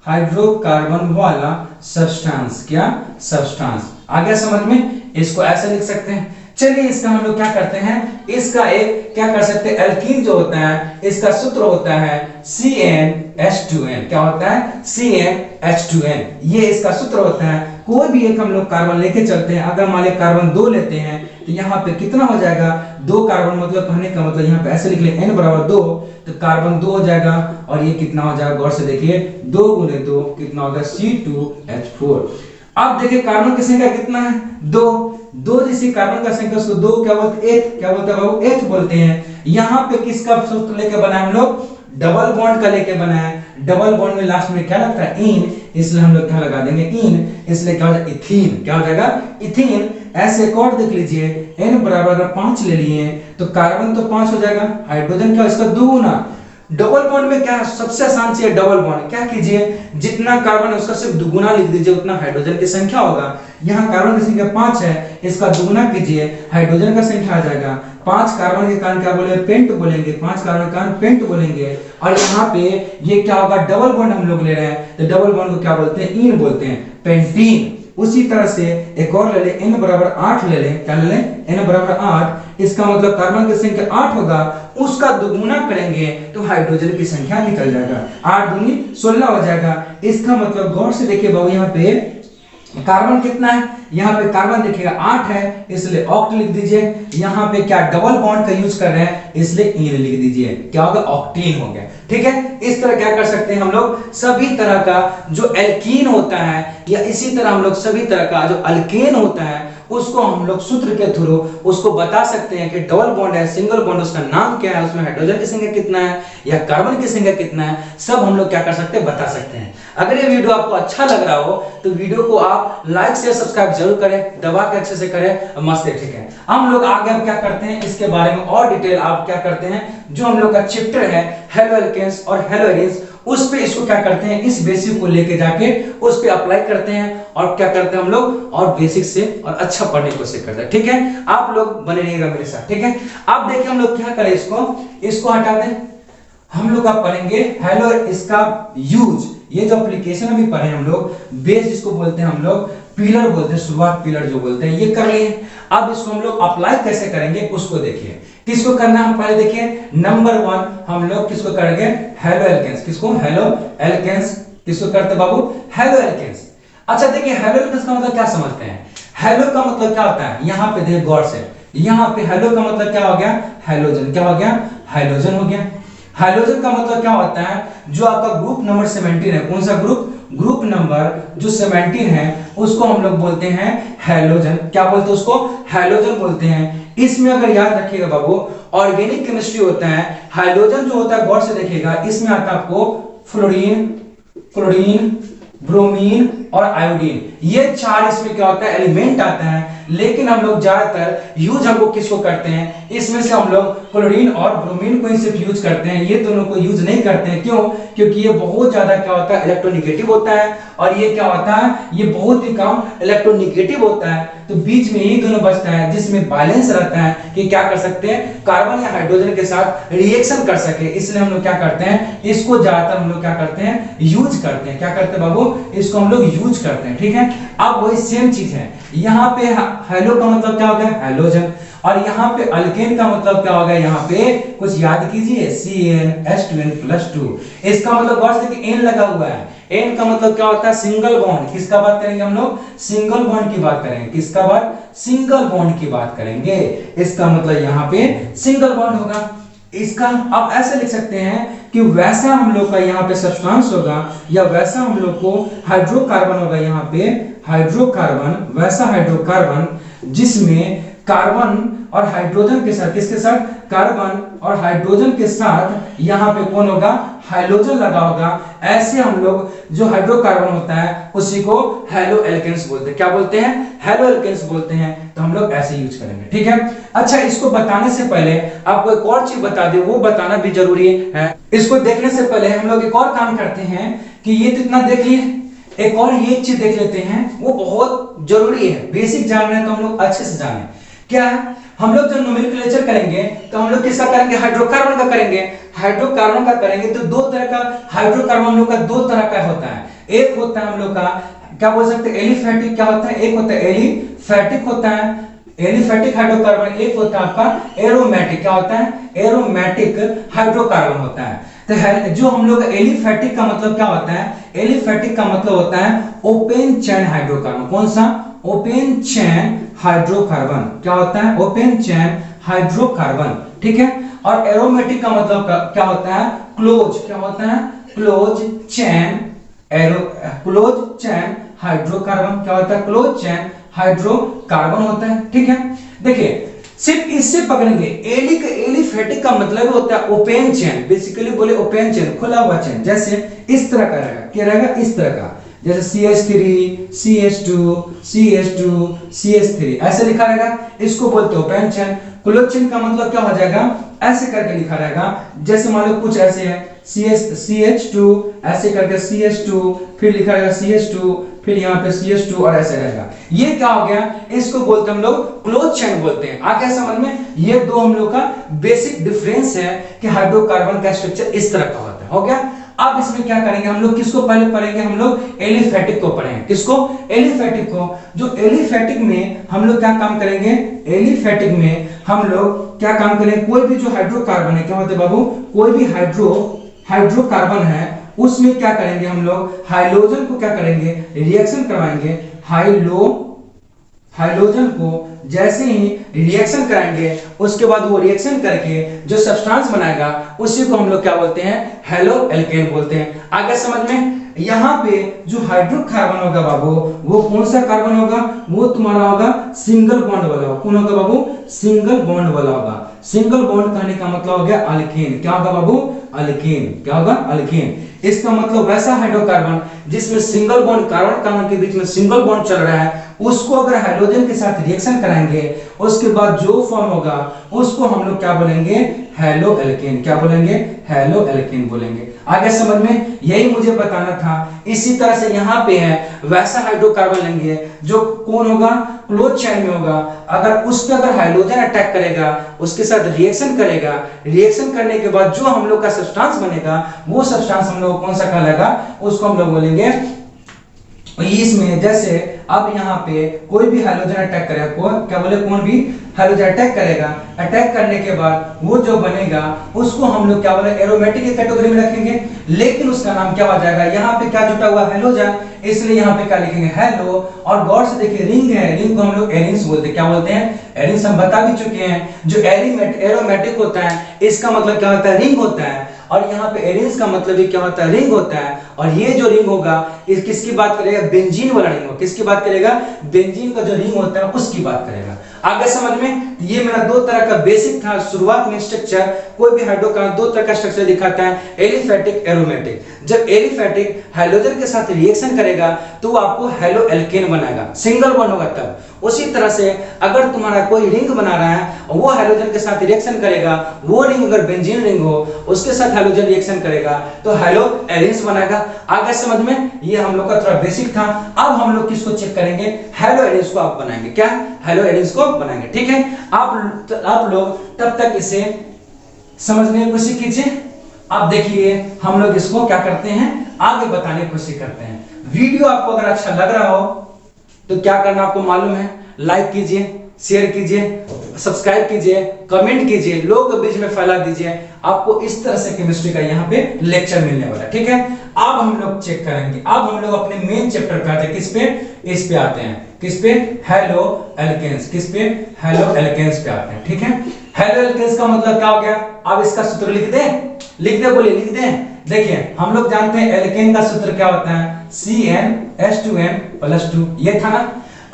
हाइड्रोकार्बन वाला सब्सटेंस। क्या, सब्सटेंस। आगे समझ में। इसको ऐसे लिख सकते हैं। चलिए इसका हम लोग क्या करते हैं, इसका एक क्या कर सकते हैं, एल्कीन जो होता है इसका सूत्र होता है CnH2n। क्या होता है, CnH2n, ये इसका सूत्र होता है। कोई भी एक हम लोग कार्बन लेके चलते हैं, अगर मान लीजिए कार्बन 2 लेते हैं तो यहाँ पे कितना हो जाएगा, 2 कार्बन, मतलब कहने का मतलब यहाँ पे ऐसे लिख ले, n बराबर 2, तो कार्बन 2 हो जाएगा, और ये कितना हो जाएगा, गौर से देखिए, 2 गुने 2 कितना होगा, C2H4। अब देखिए कार्बन की संख्या कितना है, 2 जिसी कार्बन का संख्या उसको 2 क्या बोलते हैं, एथ। क्या बोलते हैं बाबू, एथ बोलते हैं। यहाँ पे किसका सूत्र लेके बनाए हम लोग, डबल बॉन्ड का लेके बनाए। डबल बॉन्ड में लास्ट में क्या लगता है, इन, इसलिए हम लोग क्या लगा देंगे, इन, इसलिए क्या हो जाएगा, इथीन। क्या हो जाएगा, इथीन। ऐसे एक और देख लीजिए, n बराबर अगर 5 ले लिए तो कार्बन तो 5 हो जाएगा, हाइड्रोजन क्या इसका दुगुना। डबल बॉन्ड में क्या सबसे आसान चीज है, डबल बॉन्ड। क्या कीजिए, जितना कार्बन है उसका सिर्फ दुगुना लिख दीजिए, उतना हाइड्रोजन की संख्या होगा। यहाँ कार्बन की संख्या 5 है, इसका दुगुना कीजिए, हाइड्रोजन का संख्या आ जाएगा। 5 कार्बन के कारण क्या बोलेंगे, पेंट बोलेंगे, 5 कार्बन के कारण पेंट बोलेंगे। और यहाँ पे ये क्या होगा, डबल बॉन्ड हम लोग ले रहे हैं, तो डबल बॉन्ड को क्या बोलते हैं, इन बोलते हैं, पेंटीन। उसी तरह से एक और ले ले, n बराबर 8 ले ले। क्या ले ले, n बराबर 8, इसका मतलब कार्बन की संख्या 8 होगा, उसका दुगुना करेंगे तो हाइड्रोजन की संख्या निकल जाएगा, 8 दूनी 16 हो जाएगा। इसका मतलब गौर से देखिए बाबू, यहाँ पे कार्बन कितना है, यहाँ पे कार्बन देखिएगा 8 है, इसलिए ऑक्ट लिख दीजिए। यहाँ पे क्या डबल बॉन्ड का यूज कर रहे हैं, इसलिए इन लिख दीजिए। क्या होगा, ऑक्टीन हो गया। ठीक है, इस तरह क्या कर सकते हैं हम लोग, सभी तरह का जो एल्कीन होता है, या इसी तरह हम लोग सभी तरह का जो अल्केन होता है उसको हम लोग सूत्र के थ्रू उसको बता सकते हैं कि डबल बॉन्ड है, सिंगल बॉन्ड, उसका नाम क्या है, उसमें हाइड्रोजन की संख्या कितना है या कार्बन की संख्या कितना है, सब हम लोग क्या कर सकते हैं, बता सकते हैं। अगर ये वीडियो आपको अच्छा लग रहा हो तो वीडियो को आप लाइक शेयर सब्सक्राइब जरूर करें, दबा के अच्छे से करें, मस्त है। ठीक है, हम लोग आगे अब क्या करते हैं, इसके बारे में और डिटेल आप क्या करते हैं, जो हम लोग का चैप्टर है हेलो एल्केन्स और हेलो एरीन्स, उस पे इसको क्या करते हैं, इस बेसिक को लेके जाके उस पे अप्लाई करते हैं, और क्या करते हैं हम लोग, और बेसिक से और अच्छा पढ़ने की कोशिश करते हैं। ठीक है, आप लोग बने रहिएगा मेरे साथ। ठीक है, अब देखिए हम लोग क्या करें, इसको हटा दें, हम लोग अब पढ़ेंगे हेलो, इसका यूज ये जो एप्लीकेशन अभी पढ़े हम लोग, बेस जिसको बोलते हैं हम लोग, पिलर बोलते हैं, शुरुआत पिलर जो बोलते हैं, ये कर लिए। अब इसको हम लोग अप्लाई कैसे करेंगे उसको देखिए। किसको करना है हम पहले देखिए। नंबर 1 हम लोग किसको करेंगे, हेलो एल्केन्स। किसको, हेलो एल्केन्स। किसको करते बाबू, हेलो एल्केन्स। अच्छा देखिए हेलो एल्केन्स का मतलब क्या समझते हैं। हेलो का मतलब क्या होता है, यहाँ पे देखिए गौर से, यहाँ पे हेलो का मतलब क्या हो गया, हैलोजन। क्या हो गया, हैलोजन हो गया। हैलोजन का मतलब क्या होता है, जो आपका ग्रुप नंबर 17 है, कौन सा ग्रुप, ग्रुप नंबर जो 17 है उसको हम लोग बोलते हैं हैलोजन। क्या बोलते हैं उसको, हैलोजन बोलते हैं। इसमें अगर याद रखिएगा बाबू, ऑर्गेनिक केमिस्ट्री होता है, हाइड्रोजन जो होता है गौर से देखिएगा, इसमें आता है आपको फ्लोरीन, क्लोरीन, ब्रोमीन और आयोडीन, ये 4 इसमें क्या होता है, एलिमेंट आता है। लेकिन हम लोग ज्यादातर यूज हमको किसको करते हैं, इसमें से हम लोग क्लोरीन और ब्रोमीन को ही सिर्फ यूज करते हैं, ये दोनों को यूज नहीं करते हैं। क्यों, क्योंकि ये बहुत ज्यादा क्या होता है, इलेक्ट्रोनेगेटिव होता है, और ये क्या होता है, ये बहुत ही कम इलेक्ट्रोनेगेटिव होता है। तो बीच में ये दोनों बचता है जिसमें बैलेंस रहता है कि क्या कर सकते हैं, कार्बन या हाइड्रोजन के साथ रिएक्शन कर सके। इसलिए हम लोग क्या करते हैं, इसको ज्यादातर हम लोग क्या करते हैं, यूज करते हैं। क्या करते हैं बाबू, इसको हम लोग यूज करते हैं। ठीक है, अब वही सेम चीज है, यहाँ पे हेलो का मतलब क्या हो गया, हैलोजन, और यहाँ पे अल्केन का मतलब क्या हो गया, यहाँ पे कुछ याद कीजिए, CnH2n+2। इसका मतलब गौर से देखिए N लगा हुआ है, N का मतलब क्या होता है, सिंगल बॉन्ड। किसका बात करेंगे हम लोग, सिंगल बॉन्ड की बात करेंगे। किसका बात, सिंगल बॉन्ड की बात करेंगे। इसका मतलब यहाँ पे सिंगल बॉन्ड होगा। इसका आप ऐसे लिख सकते हैं कि वैसा हम लोग का यहाँ पे सब्सटेंस होगा, या वैसा हम लोग को हाइड्रोकार्बन होगा, यहाँ पे हाइड्रोकार्बन, वैसा हाइड्रोकार्बन जिसमें कार्बन और हाइड्रोजन के साथ, किसके साथ, कार्बन और हाइड्रोजन के साथ यहाँ पे कौन होगा, हाइड्रोजन लगा होगा। ऐसे हम लोग जो हाइड्रोकार्बन होता है उसी को हेलो एल्केन्स बोलते हैं। क्या बोलते हैं, हेलो एल्केन्स बोलते हैं। तो हम लोग ऐसे यूज करेंगे। ठीक है, अच्छा इसको बताने से पहले आपको एक और चीज बता दे, वो बताना भी जरूरी है। इसको देखने से पहले हम लोग एक और काम करते हैं कि ये तो इतना देख लिए, एक और ये चीज देख लेते हैं, वो बहुत जरूरी है। बेसिक जान रहे हैं तो हम लोग अच्छे से जाने। क्या है, हम लोग जब नोमेनक्लेचर करेंगे तो हम लोग किसका करेंगे, हाइड्रोकार्बन का करेंगे। हाइड्रोकार्बन का करेंगे तो दो तरह का हाइड्रोकार्बन हम लोग का दो तरह का होता है। एक होता है हम लोग का क्या बोल सकते हैं, एलिफैटिक। क्या होता है, एक होता है एलिफैटिक होता है, एलिफैटिक हाइड्रोकार्बन। एक होता है आपका एरोमेटिक। क्या होता है, एरोमेटिक हाइड्रोकार्बन होता है। तो जो हम लोग एलिफैटिक का मतलब क्या होता है, एलिफैटिक का मतलब होता है ओपन चेन हाइड्रोकार्बन। कौन सा, ओपन चेन हाइड्रोकार्बन। क्या होता है, ओपन चेन हाइड्रोकार्बन। ठीक है, और एरोमेटिक का मतलब क्या होता है, क्लोज। क्या होता है, close chain close chain hydrocarbon. क्या होता है, क्लोज चेन हाइड्रोकार्बन होता है। ठीक है, देखिए सिर्फ इससे पकड़ेंगे। एलिफैटिक का मतलब होता है ओपन चेन, बेसिकली बोले ओपन चेन, खुला हुआ चेन। जैसे इस तरह का रहेगा, क्या रहेगा, इस तरह का, जैसे CH3 CH2 CH2 CH3 ऐसे लिखा रहेगा, इसको बोलते हैं ओपन चेन। क्लोज चेन का मतलब क्या हो जाएगा, ऐसे करके लिखा रहेगा। जैसे मान लो कुछ ऐसे है, CH2 ऐसे करके CH2, फिर लिखा रहेगा CH2, फिर यहाँ पे CH2 और ऐसे रहेगा। ये क्या हो गया, इसको बोलते हैं हम लोग क्लोज चेन बोलते हैं। आ गया समझ में, ये दो हम लोग का बेसिक डिफरेंस है कि हाइड्रोकार्बन का स्ट्रक्चर इस तरह का होता है। हो गया, अब इसमें क्या करेंगे हम लोग, किसको पहले पढ़ेंगे, हम लोग एलिफैटिक को पढ़ेंगे। किसको, एलिफैटिक को। जो एलिफैटिक में हम लोग क्या काम करेंगे, एलिफैटिक में हम लोग क्या काम करेंगे, कोई भी जो हाइड्रोकार्बन है, क्या होता है बाबू, कोई भी हाइड्रोकार्बन है उसमें क्या करेंगे हम लोग, हाइड्रोजन को क्या करेंगे, रिएक्शन करवाएंगे। हाइड्रोजन को जैसे ही रिएक्शन कराएंगे उसके बाद वो रिएक्शन करके जो सब्सटेंस बनाएगा उसी को हम लोग क्या बोलते हैं, हेलो एल्केन बोलते हैं। आगे समझ में, यहाँ पे जो हाइड्रोकार्बन होगा बाबू, वो कौन सा कार्बन होगा, वो तुम्हारा होगा सिंगल बॉन्ड वाला होगा। कौन होगा बाबू, सिंगल बॉन्ड वाला होगा। सिंगल बॉन्ड कहने का मतलब हो गया अल्केन। क्या होगा बाबू, अल्केन। क्या होगा, अल्केन। इसका मतलब वैसा हाइड्रोकार्बन जिसमें सिंगल बॉन्ड, कार्बन कार्बन के बीच में सिंगल बॉन्ड चल रहा है, उसको अगर हाइड्रोजन के साथ रिएक्शन कराएंगे, उसके बाद जो फॉर्म होगा उसको हम लोग क्या बोलेंगे, हेलो एल्केन। क्या बोलेंगे, हेलो एल्केन बोलेंगे। आगे समझ में, यही मुझे बताना था। इसी तरह से यहाँ पे है वैसा हाइड्रोकार्बन लेंगे जो कौन होगा, क्लोज चेन में होगा। अगर उस पर अगर हाइड्रोजन अटैक करेगा, उसके साथ रिएक्शन करेगा, रिएक्शन करने के बाद जो हम लोग का सब्सटेंस बनेगा, वो सब्सटेंस हम लोग कौन सा कहलाएगा, उसको हम लोग बोलेंगे। इसमें जैसे अब यहाँ पे कोई भी हाइड्रोजन अटैक करेगा, क्या बोले, कौन भी हाइड्रोजन अटैक करेगा, अटैक करने के बाद वो जो बनेगा उसको हम लोग क्या बोले, एरोमेटिक कैटेगरी में रखेंगे। लेकिन उसका नाम क्या हो जाएगा, यहाँ पे क्या जुटा हुआ, हेलोजन, इसलिए यहाँ पे क्या लिखेंगे, हेलो। और गौर से देखिए रिंग है, रिंग को हम लोग एरिन्स बोलते हैं। क्या बोलते हैं, एरिन्स। हम बता भी चुके हैं, जो एरोमेटिक होता है इसका मतलब क्या होता है, रिंग होता है। और यहाँ पे एरिन्स का मतलब भी क्या होता है, रिंग होता है। और ये जो रिंग होगा इस किसकी बात करेगा, बेंजीन वाला रिंग होगा। किसकी बात करेगा, बेंजीन का जो रिंग होता है उसकी बात करेगा। आगे समझ में, ये मेरा दो तरह का बेसिक था शुरुआत में स्ट्रक्चर। कोई भी हाइड्रोकार्बन दो तरह का स्ट्रक्चर दिखाता है, एलिफेटिक, एरोमेटिक। जब एलिफेटिक हाइड्रोजन के साथ रिएक्शन करेगा तो वो आपको हेलो एल्केन बनाएगा, सिंगल बॉन्ड होगा तब। उसी तरह से अगर तुम्हारा कोई रिंग बना रहा है और वो हाइड्रोजन के साथ रिएक्शन करेगा, वो रिंग अगर बेंजीन रिंग हो, उसके साथ हाइड्रोजन रिएक्शन करेगा तो हेलो एरिन्स बनाएगा। आगे समझ में, ये हम लोग का थोड़ा बेसिक था। अब हम लोग किसको चेक करेंगे, हेलो एरिन्स को आप बनाएंगे। क्या, हेलो एरिन्स को बनाएंगे। ठीक है, आप लोग तब तक इसे समझने की कोशिश कीजिए। आप देखिए हम लोग इसको क्या करते हैं, आगे बताने की कोशिश करते हैं। वीडियो आपको अगर अच्छा लग रहा हो तो क्या करना आपको मालूम है, लाइक कीजिए, शेयर कीजिए, सब्सक्राइब कीजिए, कमेंट कीजिए, लोगों के बीच में फैला दीजिए। आपको इस तरह से केमिस्ट्री का यहाँ पे लेक्चर मिलने वाला है। ठीक है, अब हम लोग चेक करेंगे। अब हम लोग अपने मेन चैप्टर पे आते हैं। किस पे, इस पे आते हैं। किस पे, हेलो एल्केन्स। किस पे, हेलो एल्केन्स पे आते हैं। ठीक है, हेलो एल्केन्स का मतलब क्या हो गया, अब इसका सूत्र लिख दें, लिख दे, बोलिए, लिख दें। देखिए हम लोग जानते हैं एल्केन का सूत्र क्या होता है, CnH2n+2। ये था ना।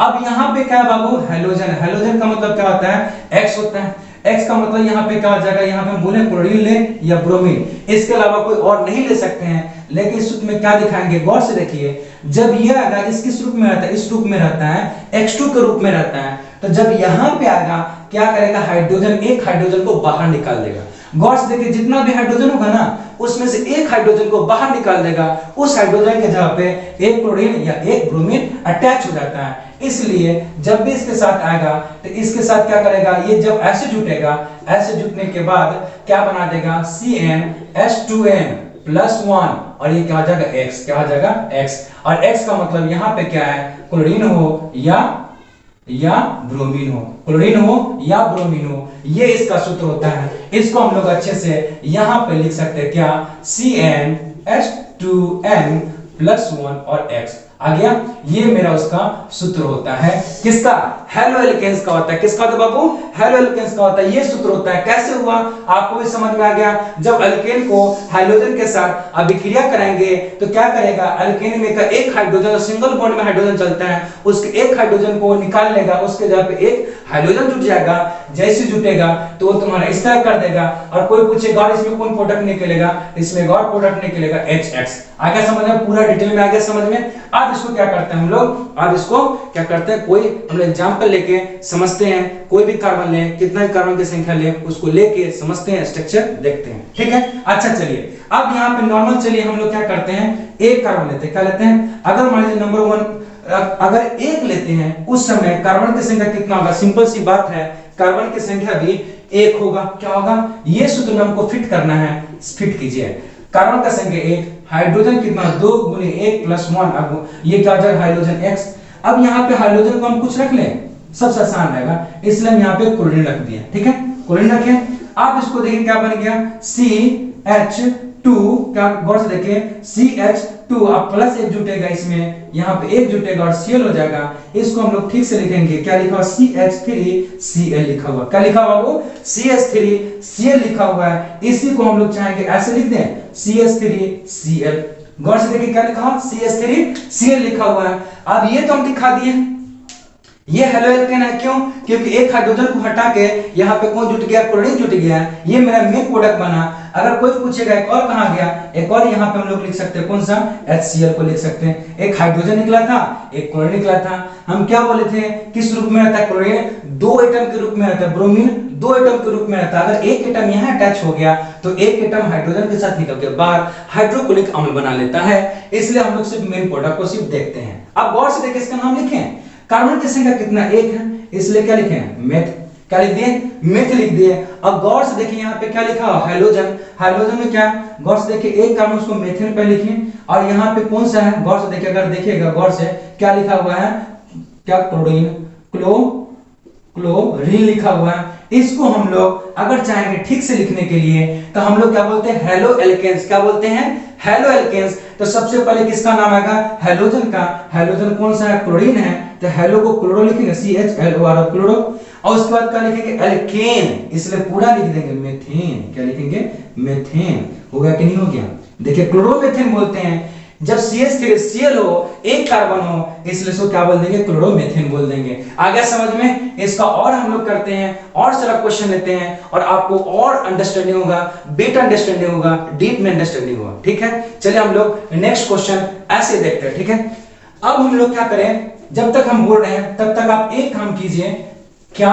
अब यहाँ पे क्या है बाबू, हेलोजन। हेलोजन का मतलब क्या होता है, X होता है। X का मतलब यहाँ पे क्या हो जाएगा, यहाँ पे बोले क्लोरीन ले या ब्रोमीन, इसके अलावा कोई और नहीं ले सकते हैं। लेकिन इस सूत्र में क्या दिखाएंगे, गौर से देखिए। जब ये आएगा, इस किस रूप में रहता है, इस रूप में रहता है, X2 के रूप में रहता है। तो जब यहाँ पे आएगा क्या करेगा, हाइड्रोजन, एक हाइड्रोजन को बाहर निकाल देगा। गौर से देखिए, जितना भी हाइड्रोजन होगा ना, उसमें से एक हाइड्रोजन को बाहर निकाल देगा। उस हाइड्रोजन के जगह पे एक क्लोरीन या एक ब्रोमीन अटैच हो जाता है। इसलिए जब भी इसके साथ आएगा तो इसके साथ क्या करेगा, ये जब ऐसे जुटेगा, ऐसे जुटने के बाद क्या बना देगा, CnH2n+1। और ये क्या हो जाएगा, X। क्या हो जाएगा, X। और X का मतलब यहाँ पे क्या है, क्लोरीन हो या ब्रोमीन हो, क्लोरीन हो या ब्रोमीन हो, ये इसका सूत्र होता है। इसको हम लोग अच्छे से यहाँ पे लिख सकते हैं, क्या, CnH2n+1 और X आ गया। ये मेरा उसका सूत्र होता है, किसका, हेलो एल्केन्स का होता है। किसका होता है बाबू, हेलो एल्केन्स का होता है। ये सूत्र होता है। कैसे हुआ आपको भी समझ में आ गया। जब एल्केन को हाइड्रोजन के साथ अभिक्रिया कराएंगे तो क्या करेगा, एल्केन में का एक हाइड्रोजन, सिंगल बॉन्ड में हाइड्रोजन चलता है, उसके एक हाइड्रोजन को निकाल लेगा, उसके जगह पे एक हाइड्रोजन जुट जाएगा। जैसे जुटेगा तो वो तुम्हारा इस तरह कर देगा। और कोई पूछेगा इसमें कौन प्रोडक्ट निकलेगा, इसमें गॉड प्रोडक्ट निकलेगा, HX। आगे समझ में, पूरा डिटेल में आगे समझ में। अब इसको क्या करते हैं हम लोग, अब इसको क्या करते हैं, कोई हम लोग एग्जांपल लेके समझते हैं। कोई भी कार्बन ले, कितना भी कार्बन की संख्या ले, उसको लेके समझते हैं, स्ट्रक्चर देखते हैं। ठीक है, अच्छा चलिए अब यहाँ पे नॉर्मल, चलिए हम लोग क्या करते हैं, एक कार्बन लेते हैं। क्या लेते हैं, अगर मान लीजिए नंबर 1 अगर एक लेते हैं, उस समय कार्बन की संख्या कितना होगा, सिंपल सी बात है, कार्बन की संख्या भी एक होगा। क्या होगा, ये सूत्र में हमको फिट करना है, फिट कीजिए। कार्बन का संख्या 1, हाइड्रोजन कितना, 2 × 1+1। अब ये क्या हो जाएगा, हाइड्रोजन X। अब यहाँ पे हाइड्रोजन को हम कुछ रख लें, सबसे आसान रहेगा, इसलिए हम यहाँ पे क्लोरीन रख दिए। ठीक है, क्लोरीन रखे। आप इसको देखिए क्या बन गया, CH2। क्या, गौर से देखिए, CH2 अब प्लस एक जुटेगा, इसमें यहाँ पे एक जुटेगा और Cl हो जाएगा। इसको हम लोग ठीक से लिखेंगे। क्या लिखा हुआ, CH3Cl लिखा हुआ। क्या लिखा हुआ वो, CH3Cl लिखा हुआ है। इसी को हम लोग चाहेंगे ऐसे लिख दें, CH3Cl। गौर से देखिए क्या लिखा हुआ, CH3Cl लिखा हुआ है। अब ये तो हम दिखा दिए, ये हेलो एल्केन है, क्यों? क्योंकि एक हाइड्रोजन को हटा के यहाँ पे कौन जुट गया? क्लोरीन जुट गया। ये मेरा मेन प्रोडक्ट बना। अगर कोई पूछेगा एक और कहाँ गया, एक और यहाँ पे हम लोग लिख सकते हैं, कौन सा? HCl को लिख सकते हैं। एक हाइड्रोजन निकला था, एक क्लोरीन निकला था। हम क्या बोले थे? किस रूप में रहता है क्लोरीन? 2 एटम के रूप में रहता है। ब्रोमीन 2 एटम के रूप में रहता है। अगर एक एटम यहाँ अटैच हो गया तो एक एटम हाइड्रोजन के साथ निकल के बाहर हाइड्रोक्लोरिक अम्ल बना लेता है। इसलिए हम लोग सिर्फ मेन प्रोडक्ट को सिर्फ देखते हैं। अब गौर से देखिए, इसका नाम लिखें। कार्बन की संख्या कितना? 1 है, इसलिए क्या लिखे? मेथ। क्या लिख दिए? मेथ लिख दिए। अब गौर से देखिए यहाँ पे क्या लिखा? हेलोजन। हेलोजन में क्या? गौर से देखिए, एक कार्बन उसको मेथेन पे लिखिए, और यहाँ पे कौन सा है? गौर से देखिए, अगर देखिएगा गौर से क्या लिखा हुआ है? क्या? क्लोरीन, क्लोरीन लिखा हुआ है। इसको हम लोग अगर चाहेंगे ठीक से लिखने के लिए तो हम लोग क्या बोलते हैं? Haloalkanes. क्या बोलते हैं? Haloalkanes. तो सबसे पहले किसका नाम आएगा? हेलोजन का। हेलोजन कौन सा है? क्लोरीन है, तो हेलो को क्लोरो लिखेंगे, CHLOR क्लोरो। और उसके बाद क्या लिखेंगे? एल्केन, इसलिए पूरा लिख देंगे मेथेन। क्या लिखेंगे? मेथेन। हो गया कि नहीं हो गया? देखिए क्लोरोमेथेन बोलते हैं जब CH3Cl हो, एक कार्बन हो, इसलिए इसको क्या बोल देंगे? क्लोरोमेथेन बोल देंगे। आ गया समझ में? इसका और हम लोग करते हैं, और सारा क्वेश्चन लेते हैं, और आपको और अंडरस्टैंडिंग होगा, बेटर अंडरस्टैंडिंग होगा, डीप में अंडरस्टैंडिंग होगा। ठीक है, चलिए हम लोग नेक्स्ट क्वेश्चन ऐसे देखते हैं। ठीक है, अब हम लोग क्या करें, जब तक हम बोल रहे हैं तब तक आप एक काम कीजिए। क्या?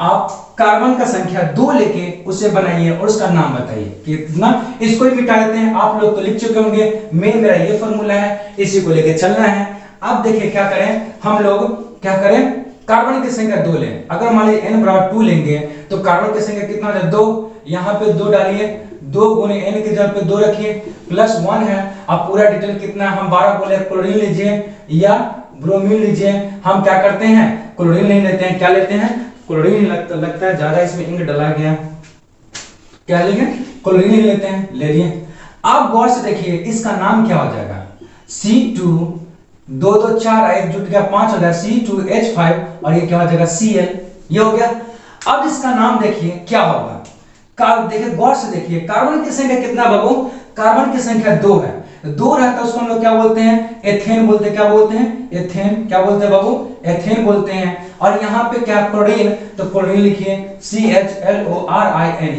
आप कार्बन का संख्या 2 लेके उसे बनाइए और उसका नाम बताइए कितना। इसको ही मिटा देते हैं, आप लोग तो लिख चुके होंगे। मेरा ये फॉर्मूला है, इसी को लेके चलना है। अब देखिए क्या करें, हम लोग क्या करें? कार्बन की संख्या 2 लें। अगर मान लीजिए n बराबर 2 लेंगे तो कार्बन की संख्या कितना है? 2। यहाँ पे 2 डालिए, 2 गुने n की जगह पे 2 रखिए, प्लस 1 है। अब पूरा डिटेल कितना? हम 12 बोले। क्लोरीन लीजिए या ब्रोमीन लीजिए। हम क्या करते हैं? क्लोरीन नहीं लेते हैं, क्या लेते हैं? क्लोरीन लगता है ज्यादा इसमें इंक डला गया, क्या लेंगे? क्लोरीन ही लेते हैं, ले लिए। अब गौर से देखिए, इसका नाम क्या हो जाएगा? C2, 2 2 4 एक जुट गया 5 हो गया, C2H5, और ये क्या हो जाएगा? Cl। ये हो गया। अब इसका नाम देखिए क्या होगा। देखिए गौर से देखिए, कार्बन की संख्या कितना बाबू? कार्बन की संख्या 2 है। 2 रहता है, उसको हम लोग क्या बोलते हैं? एथेन बोलते हैं। क्या बोलते हैं? एथेन। क्या बोलते हैं बाबू? एथेन बोलते हैं। और यहाँ पे क्या? क्लोरीन, तो क्लोरीन लिखिए, CHLORINE।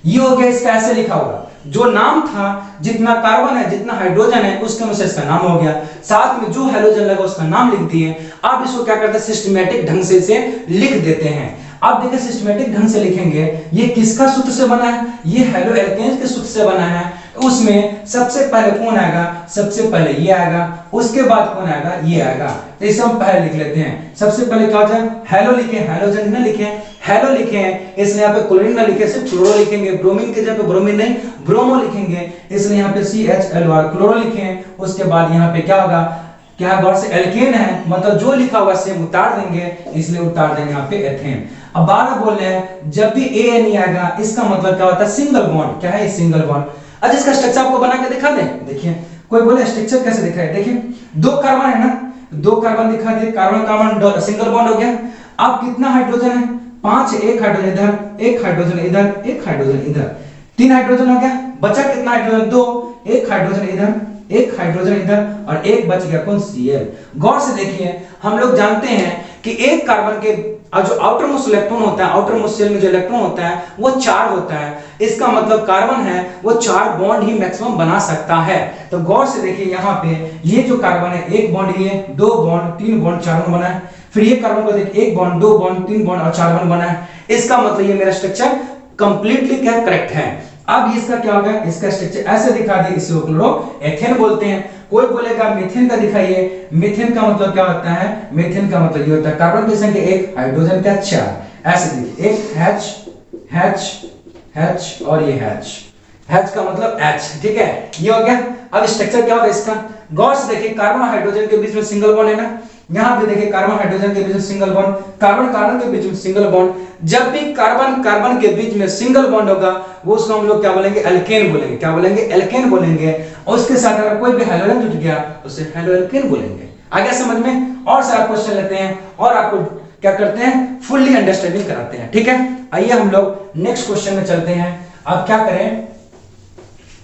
ये हो गया। इसका ऐसे लिखा होगा, जो नाम था, जितना कार्बन है, जितना हाइड्रोजन है, उसके अनुसार इसका नाम हो गया। साथ में जो हेलोजन लगा उसका नाम लिख दिए। अब इसको क्या करते हैं? सिस्टमैटिक ढंग से इसे लिख देते हैं। अब देखिए सिस्टमैटिक ढंग से लिखेंगे, ये किसका सूत्र से बना है? ये हेलो एल्केन्स के सूत्र से बना है। उसमें सबसे पहले कौन आएगा? सबसे पहले ये आएगा, उसके बाद कौन आएगा? ये आएगा। तो इसे हम पहले लिख लेते हैं। सबसे पहले क्या हो जाए? हेलो लिखे, हेलोजन ना लिखे, हेलो लिखे, इसलिए यहाँ पे क्लोरीन ना लिखे, सिर्फ क्लोरो लिखेंगे। ब्रोमीन के जगह पे ब्रोमीन नहीं, ब्रोमो लिखेंगे, इसलिए यहाँ पे CHLOR क्लोरो लिखे। उसके बाद यहाँ पे क्या होगा? क्या? गौर से एल्केन है, मतलब जो लिखा हुआ सेम उतार देंगे, इसलिए उतार देंगे यहाँ पे एथेन। अब 12 बोल रहे हैं, जब भी A नहीं आएगा इसका मतलब क्या होता है? Single bond. क्या है? Single bond. अच्छा, इसका स्ट्रक्चर आपको बना के दिखा दें। देखिए, कोई बोले स्ट्रक्चर कैसे दिखाए? देखिए 2 कार्बन है ना, 2 कार्बन दिखा दे, कार्बन कार्बन सिंगल बॉन्ड हो गया। अब कितना हाइड्रोजन है? 5। एक हाइड्रोजन इधर, एक हाइड्रोजन इधर, एक हाइड्रोजन इधर, 3 हाइड्रोजन हो गया। बचा कितना हाइड्रोजन? 2। एक हाइड्रोजन इधर, एक हाइड्रोजन इधर, और एक बच गया कौन? Cl। गौर से देखिए, हम लोग जानते हैं कि एक कार्बन के जो आउटर मोस्ट इलेक्ट्रॉन होता है, आउटर मोस्ट शेल में जो इलेक्ट्रॉन होता है वो 4 होता है। इसका मतलब कार्बन है वो 4 बॉन्ड ही मैक्सिमम बना सकता है। तो गौर से देखिए, यहाँ पे ये जो कार्बन है, एक बॉन्ड, ये 2 बॉन्ड, 3 बॉन्ड, 4 बॉन्ड बना है। फिर ये कार्बन को देखिए, 1 बॉन्ड, 2 बॉन्ड, 3 बॉन्ड और 4 बॉन्ड बना है। इसका मतलब ये मेरा स्ट्रक्चर कंप्लीटली क्या करेक्ट है। अब इसका क्या होगा? इसका स्ट्रक्चर ऐसे दिखा दे, इसे क्लोरोएथेन बोलते हैं। कोई बोलेगा मीथेन का दिखाइए। मीथेन का मतलब क्या होता है? मीथेन का मतलब ये होता है कार्बन की संख्या 1, हाइड्रोजन का 4। ऐसे देखिए, एक H और ये H का मतलब H। ठीक है, ये हो गया। अब स्ट्रक्चर क्या होगा इसका? गौर से देखिए, कार्बन हाइड्रोजन के बीच में सिंगल बॉन्ड है ना, यहाँ पे देखिए कार्बन हाइड्रोजन के बीच में सिंगल बॉन्ड, कार्बन कार्बन के बीच में सिंगल बॉन्ड। जब भी कार्बन कार्बन के बीच में सिंगल बॉन्ड होगा वो उसको हम लोग क्या बोलेंगे? एल्केन बोलेंगे। क्या बोलेंगे? एल्केन बोलेंगे। और उसके साथ अगर कोई भी हाइड्रोजन जुट गया उसे हेलो एल्केन बोलेंगे। आगे समझ में? और सारा क्वेश्चन लेते हैं और आपको क्या करते हैं? फुल्ली अंडरस्टैंडिंग कराते हैं। ठीक है, आइए हम लोग नेक्स्ट क्वेश्चन में चलते हैं। अब क्या करें?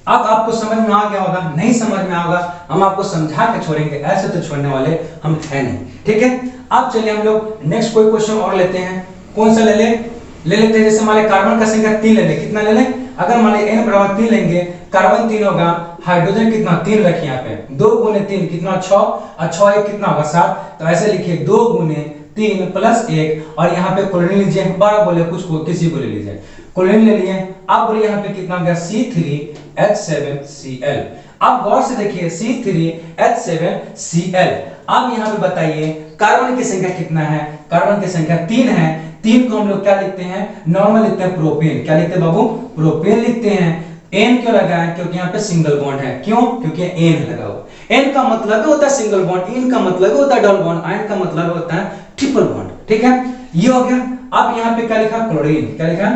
अब आपको समझ में आ गया होगा, नहीं समझ में आएगा हम आपको समझा के छोड़ेंगे, ऐसे तो छोड़ने वाले हम है नहीं। ठीक है, अब चलिए हम लोग नेक्स्ट कोई क्वेश्चन और लेते हैं। कौन सा ले लेते हैं, जैसे हमारे कार्बन का संख्या 3 ले लें। कितना ले लें? अगर मान लीजिए n बराबर 3 लेंगे, कार्बन 3 होगा, हाइड्रोजन कितना 3 रखिए यहाँ पे, 2 गुने 3 कितना 6, और 6 1 कितना होगा 7। तो ऐसे लिखिए 2 गुने 3 प्लस 1, और यहाँ पे क्लोरीन लीजिए, 12 बोले कुछ को किसी को ले लीजिए, क्लोरीन ले लिए। अब बोलिए यहाँ पे कितना हो गया C3H7Cl। अब गौर से देखिए C3H7Cl। अब यहाँ पे बताइए कार्बन की संख्या कितना है? कार्बन की संख्या 3 है। 3 को हम लोग क्या लिखते हैं? नॉर्मल लिखते हैं प्रोपेन। क्या लिखते हैं बाबू? प्रोपेन लिखते हैं। एन क्यों लगा है? क्योंकि यहाँ पे सिंगल बॉन्ड है। क्यों? क्योंकि एन लगा हुआ। एन का मतलब होता है सिंगल बॉन्ड, इन का मतलब होता है डबल बॉन्ड, आयन का मतलब होता है ट्रिपल बॉन्ड। ठीक है, ये हो गया। अब यहाँ पे क्या लिखा? क्लोरीन। क्या लिखा?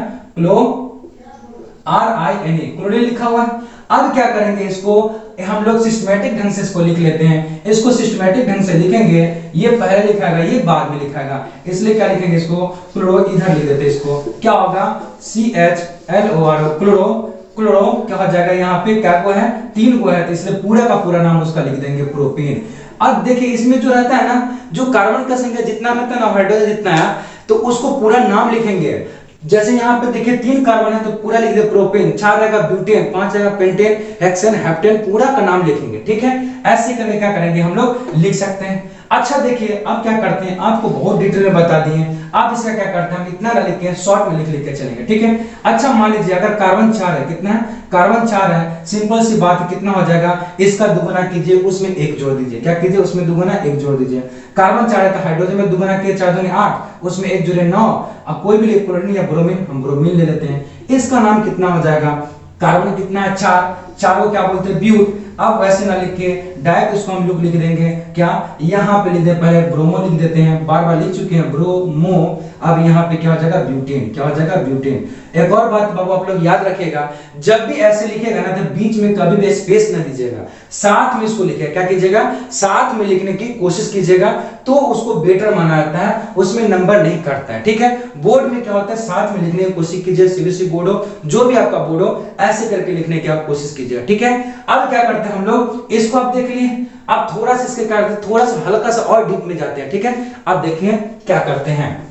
RINE, क्लोरीन लिखा हुआ है। अब क्या करेंगे, इसको हम लोग सिस्टमैटिक ढंग से इसको लिख लेते हैं। इसको सिस्टमैटिक ढंग से लिखेंगे, ये पहले लिखाएगा, ये बाद में लिखाएगा, इसलिए क्या लिखेंगे इसको? क्लोरो इधर लिख देते हैं। इसको क्या होगा? CHLOR, chloro. क्लोरो क्या हो जाएगा? यहाँ पे क्या को है? 3 को है, तो इसलिए पूरा का पूरा नाम उसका लिख देंगे प्रोपेन। अब देखिए इसमें जो रहता है ना, जो कार्बन का संख्या जितना रहता है ना, हाइड्रोजन जितना है, तो उसको पूरा नाम लिखेंगे। जैसे यहाँ पे देखिए 3 कार्बन है तो पूरा लिख दे प्रोपेन, 4 रहेगा ब्यूटेन, 5 रहेगा पेंटेन, हेक्सेन, हेप्टेन, पूरा का नाम लिखेंगे। ठीक है, ऐसे करके क्या करेंगे हम लोग लिख सकते हैं। अच्छा देखिए अब क्या करते हैं, आपको बहुत डिटेल में बता दिए। आप इसका क्या करते हैं, हम इतना लिख के शॉर्ट में लिख के चलेंगे। ठीक है, अच्छा मान लीजिए अगर कार्बन 4 है, कितना है? कार्बन 4 है, सिंपल सी बात है, कितना हो जाएगा? इसका दुगुना कीजिए, उसमें 1 जोड़ दीजिए। क्या कीजिए? उसमें दुगुना 1 जोड़ दीजिए। कार्बन 4 है तो हाइड्रोजन में दुगुना किए, 4 दूनी 8, उसमें 1 जोड़े 9। अब कोई भी क्लोरीन या ब्रोमीन, हम ब्रोमीन ले लेते हैं। इसका नाम कितना हो जाएगा? कार्बन कितना है? 4, 4 को क्या बोलते हैं? ब्यूट। अब वैसे ना लिख के डायरेक्ट इसको हम लोग लिख देंगे। क्या? यहाँ पे लिख दे, पहले ब्रोमो लिख देते हैं, बार बार लिख चुके हैं ब्रोमो। अब यहाँ पे क्या हो जाएगा? ब्यूटेन। क्या हो जाएगा? ब्यूटेन। एक और बात बाबू आप लोग याद रखिएगा, जब भी ऐसे लिखेगा ना तो बीच में कभी भी स्पेस ना दीजिएगा, साथ में इसको लिखिएगा। क्या कीजिएगा? साथ में लिखने की कोशिश कीजिएगा, तो उसको बेटर माना जाता है, उसमें नंबर नहीं कटता है। ठीक है, बोर्ड में क्या होता है, साथ में लिखने की कोशिश कीजिए। सीबीएसई बोर्ड हो, जो भी आपका बोर्ड हो, ऐसे करके लिखने की आप कोशिश कीजिएगा। ठीक है, अब क्या करते हैं हम लोग, इसको आप देख लिए। अब थोड़ा सा इसके कारण थोड़ा सा हल्का सा और डीप में जाते हैं। ठीक है, अब देखिए क्या करते हैं।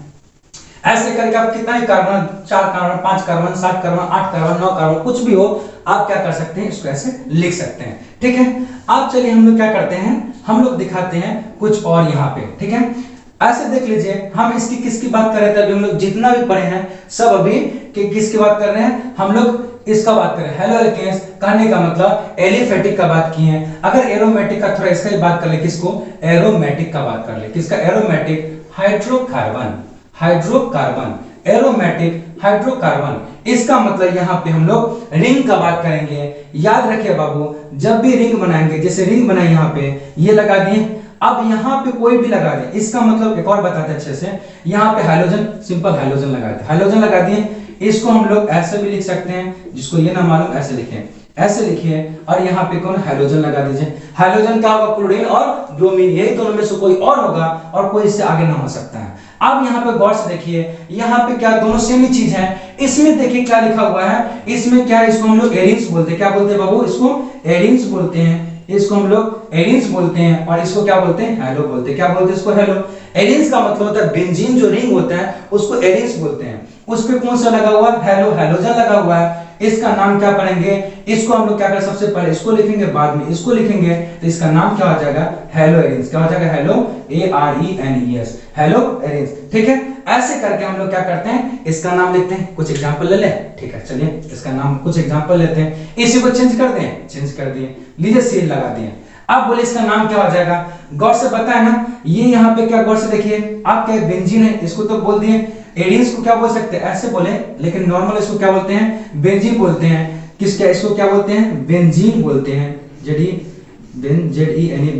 ऐसे करके आप कितना ही carbon, 4 carbon, 5 carbon, 7 carbon, 8 carbon, 9 carbon, कुछ भी हो, आप क्या कर सकते हैं, इसको ऐसे लिख सकते हैं। ठीक है, अब चलिए हम लोग क्या करते हैं, हम लोग दिखाते हैं कुछ और यहाँ पे। ठीक है, ऐसे देख लीजिए, हम इसकी किसकी बात कर रहे थे? अभी हम लोग जितना भी पढ़े हैं सब अभी किसकी बात कर रहे हैं? हम लोग इसका बात करें, हेलो एल्केन्स। कहने का मतलब एलिफेटिक का बात किए हैं। अगर एरोमेटिक का थोड़ा इसका ही बात कर ले, किसको? एरोमेटिक का बात कर ले। किसका? Aromatic, hydrocarbon, hydrocarbon, aromatic, hydrocarbon. इसका मतलब यहाँ पे हम लोग रिंग का बात करेंगे। याद रखिए बाबू, जब भी रिंग बनाएंगे, जैसे रिंग बनाए यहाँ पे, ये लगा दिए, अब यहाँ पे कोई भी लगा दे, इसका मतलब एक और बताते अच्छे से। यहाँ पे हाइड्रोजन, सिंपल हाइड्रोजन लगा दिए, हाइड्रोजन लगा दिए। इसको हम लोग ऐसे भी लिख सकते हैं, जिसको ये ना मालूम ऐसे लिखें, ऐसे लिखिए, और यहाँ पे कौन? हाइड्रोजन लगा दीजिए। हाइड्रोजन का होगा क्लोरीन और ब्रोमीन, यही दोनों में से कोई और होगा, और कोई इससे आगे ना हो सकता है। अब यहाँ पे गौर से देखिए, यहाँ पे क्या दोनों सेम ही चीज है। इसमें देखिए क्या लिखा हुआ है, इसमें क्या है? इसको हम लोग एरिन्स बोलते हैं। क्या बोलते हैं बाबू? इसको एरिन्स बोलते हैं। इसको हम लोग एरिन्स बोलते हैं, और इसको क्या बोलते हैं? हेलो बोलते हैं। क्या बोलते हैं इसको? हेलो। एरिन्स का मतलब होता है बेंजीन, जो रिंग होता है उसको एरिन्स बोलते हैं। उस पे कौन सा लगा हुआ है? हेलो, हेलोजन लगा हुआ है। इसका नाम क्या पढ़ेंगे? इसको हम लोग क्या करें, सबसे पहले इसको लिखेंगे, बाद में इसको लिखेंगे, तो इसका नाम क्या हो जाएगा? Hello arenes. क्या हो जाएगा? Hello, ARENES, hello arenes. ठीक है, ऐसे करके हम लोग क्या करते हैं, इसका नाम लिखते हैं। कुछ एग्जांपल ले ले। ठीक है, चलिए इसका नाम कुछ एग्जांपल लेते हैं। इसी को चेंज कर दें, चेंज कर दिए, लीजिए सील लगा दिए। अब बोले इसका नाम क्या हो जाएगा? गौर से पता है ना, ये यहाँ पे क्या, गौर से देखिए, आप क्या बेंजीन है, इसको तो बोल दिए। एरिन्स को क्या बोल सकते हैं? ऐसे बोले, लेकिन नॉर्मल इसको क्या बोलते हैं? बेंजीन बोलते हैं। किस क्या, इसको क्या बोलते हैं? बेंजीन बोलते हैं, ZENE,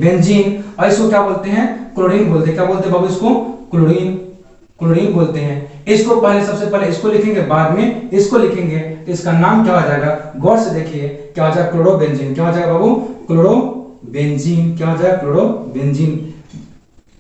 बेंजीन। और इसको क्या बोलते हैं? क्लोरीन बोलते हैं। क्या बोलते हैं बाबू? इसको क्लोरीन, क्लोरीन बोलते हैं। इसको पहले, सबसे पहले इसको लिखेंगे, बाद में इसको लिखेंगे, तो इसका नाम क्या हो जाएगा? गौर से देखिए, क्या हो जाएगा? क्लोरोबेंजीन। क्या हो जाएगा बाबू? क्लोरोबेंजीन। क्या हो जाएगा? क्लोरोबेंजीन,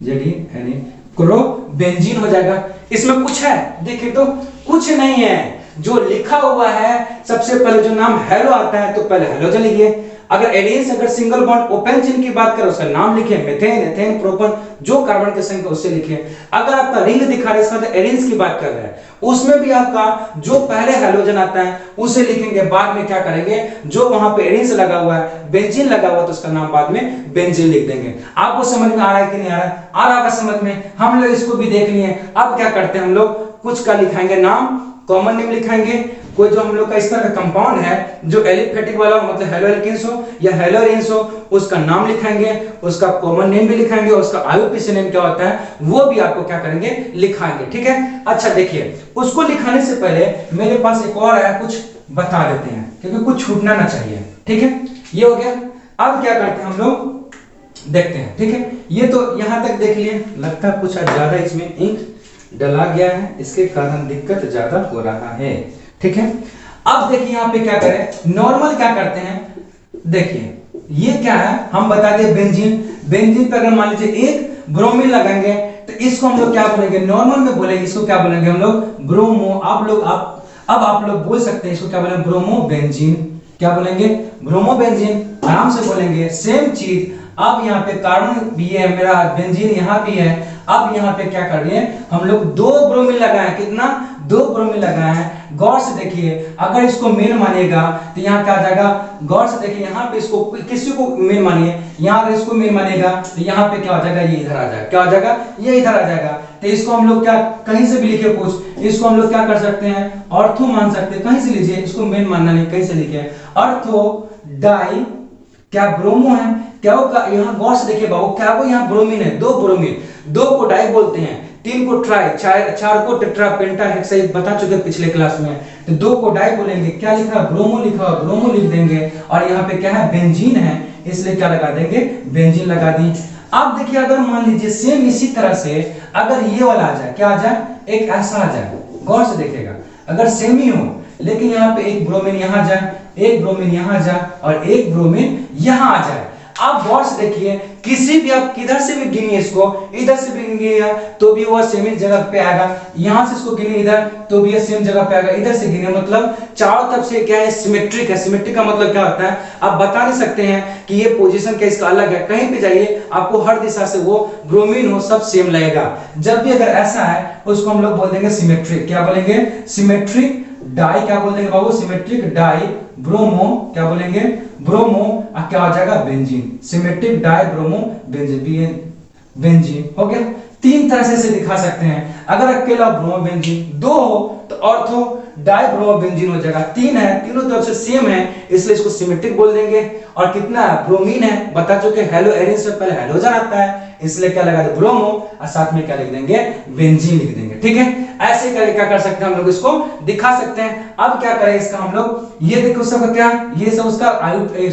ZENE, क्लोरोबेंजीन हो जाएगा। इसमें कुछ है? देखिए तो कुछ नहीं है, जो लिखा हुआ है सबसे पहले जो नाम हेलो आता है तो पहले हेलोजन लिखिए। अगर एलियंस अगर सिंगल बॉन्ड ओपन चेन की बात करें उसका नाम लिखिए, मीथेन, एथेन, प्रोपन, जो कार्बन के संख्या उससे लिखिए। अगर आपका रिंग दिखा रहा है इसका तो एलियंस की बात कर रहे हैं, उसमें भी आपका जो पहले हेलोजन आता है उसे लिखेंगे, बाद में क्या करेंगे जो वहां पे एलियंस लगा हुआ है, बेंजीन लगा हुआ है तो उसका नाम बाद में बेंजीन लिख देंगे। आपको समझ में आ रहा है कि नहीं आ रहा है? आ रहा है समझ में? हम लोग इसको भी देख लिए। अब क्या करते हैं हम लोग कुछ का लिखाएंगे नाम, कॉमन नेम लिखाएंगे। कोई जो हम लोग का इस तरह का कंपाउंड है जो एलिफेटिक वाला मतलब हेलो एल्केन्स हो या हेलो एरेन्स हो उसका नाम लिखाएंगे, उसका कॉमन नेम भी लिखाएंगे, उसका आईयूपीएसी नेम क्या होता है वो भी आपको क्या करेंगे लिखाएंगे। ठीक है, अच्छा देखिए उसको लिखाने से पहले मेरे पास एक और है, कुछ बता देते हैं क्योंकि कुछ छूटना ना चाहिए। ठीक है, ये हो गया। अब क्या करते हैं हम लोग देखते हैं। ठीक है, ये तो यहां तक देख लिए। लगता है कुछ ज्यादा इसमें इंक डला गया है, इसके कारण दिक्कत ज्यादा हो रहा है। ठीक है, अब देखिए यहाँ पे क्या करें, नॉर्मल क्या करते हैं, देखिए ये क्या है हम बता दें बेंजीन। बेंजीन पे अगर मान लीजिए एक ब्रोमीन लगाएंगे तो इसको हम लोग क्या बोलेंगे, नॉर्मल में बोलेंगे इसको क्या बोलेंगे हम लोग ब्रोमो। अब आप लोग बोल सकते हैं इसको क्या बोलेंगे ब्रोमो बेंजीन। क्या बोलेंगे ब्रोमो बेंजीन, आराम से बोलेंगे। सेम चीज अब यहाँ पे कार्बन भी है मेरा, बेंजीन यहाँ भी है। अब यहाँ पे क्या कर रहे हैं हम लोग दो ब्रोमीन लगाए, कितना, दो ब्रोमीन लगाए हैं। गौर से देखिए अगर इसको मेन मानिएगा तो यहाँ क्या आ जाएगा, गौर से देखिए यहाँ पे इसको किसी को मेन मानिए, यहाँ अगर इसको मेन मानिएगा तो यहाँ पे क्या हो जाएगा, ये इधर आ जाएगा। क्या हो जाएगा, ये इधर आ जाएगा। तो इसको हम लोग क्या कहीं से भी लिखे कुछ, इसको हम लोग क्या कर सकते हैं ऑर्थो मान सकते हैं, कहीं से लीजिए, इसको मेन मानना नहीं, कहीं से लिखे ऑर्थो डाई क्या ब्रोमो है, क्या वो यहाँ गौर से देखिए बाबू, क्या वो यहाँ ब्रोमीन है, दो ब्रोमीन, दो को डाई बोलते हैं, तीन को ट्राई, चार को टेट्रा पेंटा हेक्साइड बता चुके पिछले क्लास में। तो दो को डाई बोलेंगे, क्या लिखा ब्रोमो लिखा, ब्रोमो लिख देंगे। और यहाँ पे क्या है बेंजीन है, इसलिए क्या लगा देंगे बेंजीन लगा दी। अब देखिए अगर मान लीजिए सेम इसी तरह से अगर ये वाला आ जाए, क्या आ जाए, एक ऐसा आ जाए, गौर से देखिएगा अगर सेम ही हो लेकिन यहाँ पे एक ब्रोमीन यहाँ जाए, एक ब्रोमीन यहाँ जाए और एक ब्रोमीन यहाँ आ जाए। आप गौर से देखिए किसी भी आप किधर से भी गिनिए इसको, इधर से भी गिनिए तो भी वह सेम जगह पे आएगा, यहां से इसको गिनिए इधर तो भी ये सेम जगह पे आएगा, इधर से गिनिए मतलब चारों तरफ से क्या है सिमेट्रिक है। सिमेट्रिक का मतलब क्या होता है, आप बता नहीं सकते हैं कि ये पोजीशन क्या इसका अलग है, कहीं पे जाइए आपको हर दिशा से वो ब्रोमीन हो सब सेम लगेगा। जब भी अगर ऐसा है उसको हम लोग बोल देंगे सिमेट्रिक। क्या बोलेंगे, सिमेट्रिक डाई, क्या बोल देंगे बाबू, सिमेट्रिक डाई ब्रोमो, क्या बोलेंगे ब्रोमो, क्या हो जाएगा benzene, symmetric die bromo benzene, benzene हो गया। तीन तरह से दिखा सकते हैं, अगर अकेला ब्रोमो बेंजीन, दो हो तो ऑर्थो डाई ब्रोमो बेंजीन हो जाएगा, तीन है तीनों तरफ से सेम है इसलिए इसको सिमेट्रिक बोल देंगे। और कितना है ब्रोमीन है, बता चुके हेलो एरिन से पहले हेलोजन आता है इसलिए क्या लगा दे ब्रोमो और साथ में क्या लिख देंगे बेंजीन लिख देंगे। ठीक है, ऐसे करके क्या कर सकते हैं हम लोग इसको दिखा सकते हैं। अब क्या करें इसका हम लोग, ये देखो सबका क्या, ये सब उसका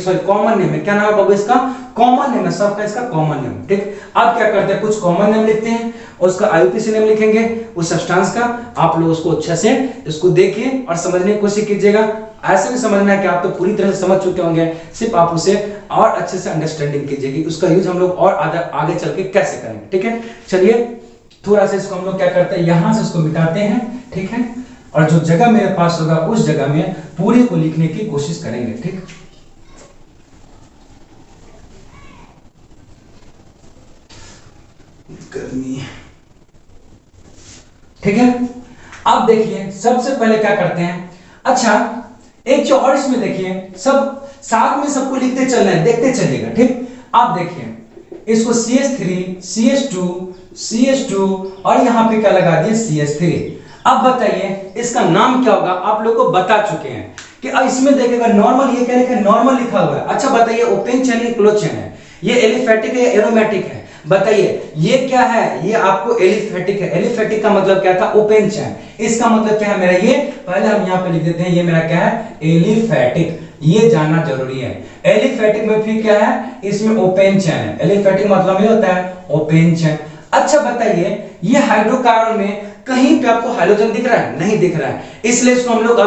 सॉरी कॉमन नेम है, क्या नाम है बाबू इसका, कॉमन नेम है सबका, इसका कॉमन नेम। ठीक, अब क्या करते हैं कुछ कॉमन नेम लिखते हैं, उसका आईयूपीएसी नेम लिखेंगे उस सब्सटेंस का। आप लोग उसको अच्छे से इसको देखिए और समझने की कोशिश कीजिएगा। ऐसे भी समझना है कि आप तो पूरी तरह से समझ चुके होंगे, सिर्फ आप उसे और अच्छे से अंडरस्टैंडिंग कीजिएगी, उसका यूज हम लोग और आगे चल के कैसे करेंगे। ठीक है, चलिए थोड़ा सा इसको हम लोग क्या करते हैं यहां से इसको मिटाते हैं। ठीक है, और जो जगह मेरे पास होगा उस जगह में पूरे को लिखने की कोशिश करेंगे। ठीक, गर्मी, ठीक है। अब देखिए सबसे पहले क्या करते हैं, अच्छा एक जो और इसमें देखिए सब साथ में सबको लिखते चलना है, देखते चलिएगा। ठीक, आप देखिए इसको CH3 CH2 CH2 और यहां पे क्या लगा दिए CH3। अब बताइए इसका नाम क्या होगा, आप लोग को बता चुके हैं कि अब इसमें देखिएगा नॉर्मल, ये क्या लिखा है नॉर्मल लिखा हुआ है। अच्छा बताइए ओपन चेन क्लोज चेन है, ये एलिफेटिक है एरोमेटिक है, बताइए ये क्या है, ये आपको एलिफेटिक है। एलिफेटिक का मतलब क्या था ओपन चेन, इसका मतलब क्या है मेरा, ये पहले हम यहां पे लिख देते हैं, ये मेरा क्या है एलिफेटिक, ये जानना जरूरी है। एलिफेटिक में फिर क्या है, इसमें ओपन चेन है, एलिफेटिक मतलब ये होता है ओपन चेन। अच्छा बताइए ये हाइड्रोकार्बन में कहीं पे आपको हाइड्रोजन दिख रहा है, नहीं दिख रहा है, इसलिए इसको हम लोग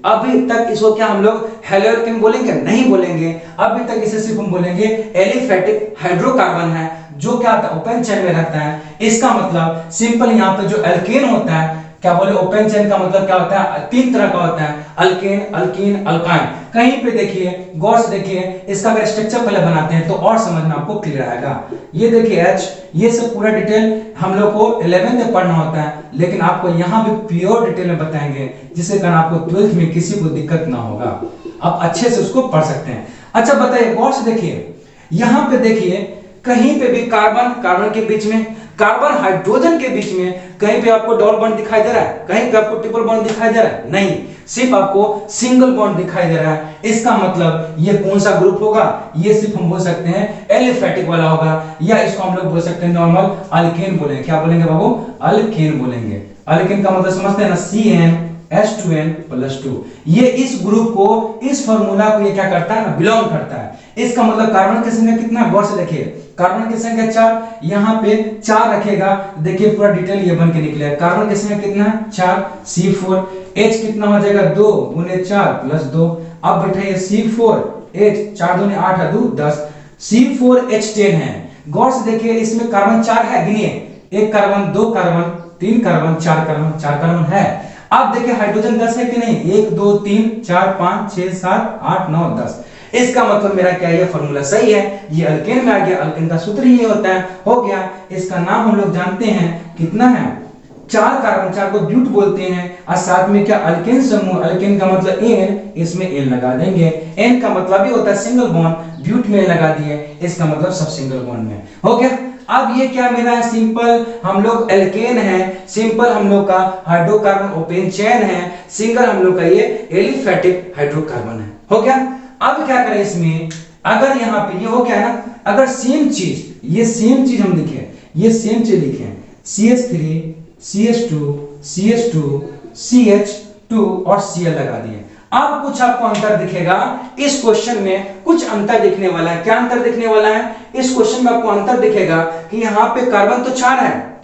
अभी तक इसको क्या हम लोग हेलोएल्केन बोलेंगे, नहीं बोलेंगे। अभी तक इसे सिर्फ हम बोलेंगे एलिफेटिक हाइड्रोकार्बन है जो क्या होता है ओपन चेन में रहता है। इसका मतलब सिंपल यहाँ पे जो एल्केन होता है क्या बोले, ओपन चेन का मतलब क्या होता है, तीन तरह का होता है, अल्केन, अल्कीन, अल्काइन। कहीं पे देखिए, गौर से देखिए, इसका अगर स्ट्रक्चर पहले बनाते हैं तो और समझ में आपको क्लियर आएगा। ये देखिए H, ये सब पूरा डिटेल हम लोग को 11th में पढ़ना होता है, लेकिन आपको यहाँ भी प्योर डिटेल में बताएंगे, जिससे कारण आपको 12th में किसी को दिक्कत ना होगा, आप अच्छे से उसको पढ़ सकते हैं। अच्छा बताइए, गौर से देखिए, यहाँ पे देखिए कहीं पे भी कार्बन कार्बन के बीच में, कार्बन हाइड्रोजन के बीच में कहीं पे आपको डबल बॉन्ड दिखाई दे रहा है, कहीं पे आपको ट्रिपल बॉन्ड दिखाई दे रहा है, नहीं, सिर्फ आपको सिंगल बॉन्ड दिखाई दे रहा है। इसका मतलब ये कौन सा ग्रुप होगा, ये सिर्फ हम बोल सकते हैं एलिफेटिक वाला होगा, या इसको हम लोग बोल सकते हैं नॉर्मल अल्केन बोलेंगे। क्या बोलेंगे बाबू, अल्केन बोलेंगे। अल्केन का मतलब समझते हैं ना, CnH2n+2। ये इस ग्रुप को, इस फार्मूला को ये क्या करता है ना, बिलोंग करता है। इसका मतलब कार्बन की संख्या कितना है, गौर से देखिए, कार्बन की संख्या 4, यहाँ पे 4 रखेगा, देखिए पूरा डिटेल ये बन के निकलेगा। कार्बन की संख्या कितना है, 4, C4H कितना हो जाएगा, 2 × 4 + 2। अब बैठाइए C4H, 4 दूनी 8 2 10, C4H10 है। गौर से देखिए, इसमें कार्बन 4 है, गिनिए, 1 carbon, 2 carbon, 3 carbon, 4 carbon, 4 carbon है। अब देखिए हाइड्रोजन 10 है कि नहीं, 1 2 3 4 5 6 7 8 9 10। इसका मतलब मेरा क्या, ये फॉर्मूला सही है, ये अल्केन में आ गया। अल्केन का सूत्र ही होता है, हो गया। इसका नाम हम लोग जानते हैं, कितना है, 4 कार्बन, 4 को ब्यूट बोलते हैं, और साथ में क्या, अल्केन समूह, अल्केन का मतलब N, इसमें N लगा देंगे। N का मतलब ही होता है सिंगल बॉन्ड, ब्यूट में लगा दिए, इसका मतलब सब सिंगल बॉन्ड में, हो गया। अब ये क्या मेरा है, सिंपल हम लोग एल्केन है, सिंपल हम लोग का हाइड्रोकार्बन ओपन चेन है, सिंगल हम लोग का ये एलिफेटिक हाइड्रोकार्बन है, हो गया। अब क्या करें इसमें, अगर यहाँ पे ये हो गया ना, अगर सेम चीज, ये सेम चीज हम लिखे, ये सेम चीज लिखे, CH3 CH2 CH2 CH2 और Cl लगा दिए। अब कुछ आपको अंतर दिखेगा इस क्वेश्चन में, कुछ अंतर दिखने वाला है। क्या अंतर दिखने वाला है इस क्वेश्चन में, आपको अंतर दिखेगा कि यहाँ पे कार्बन तो 4 है,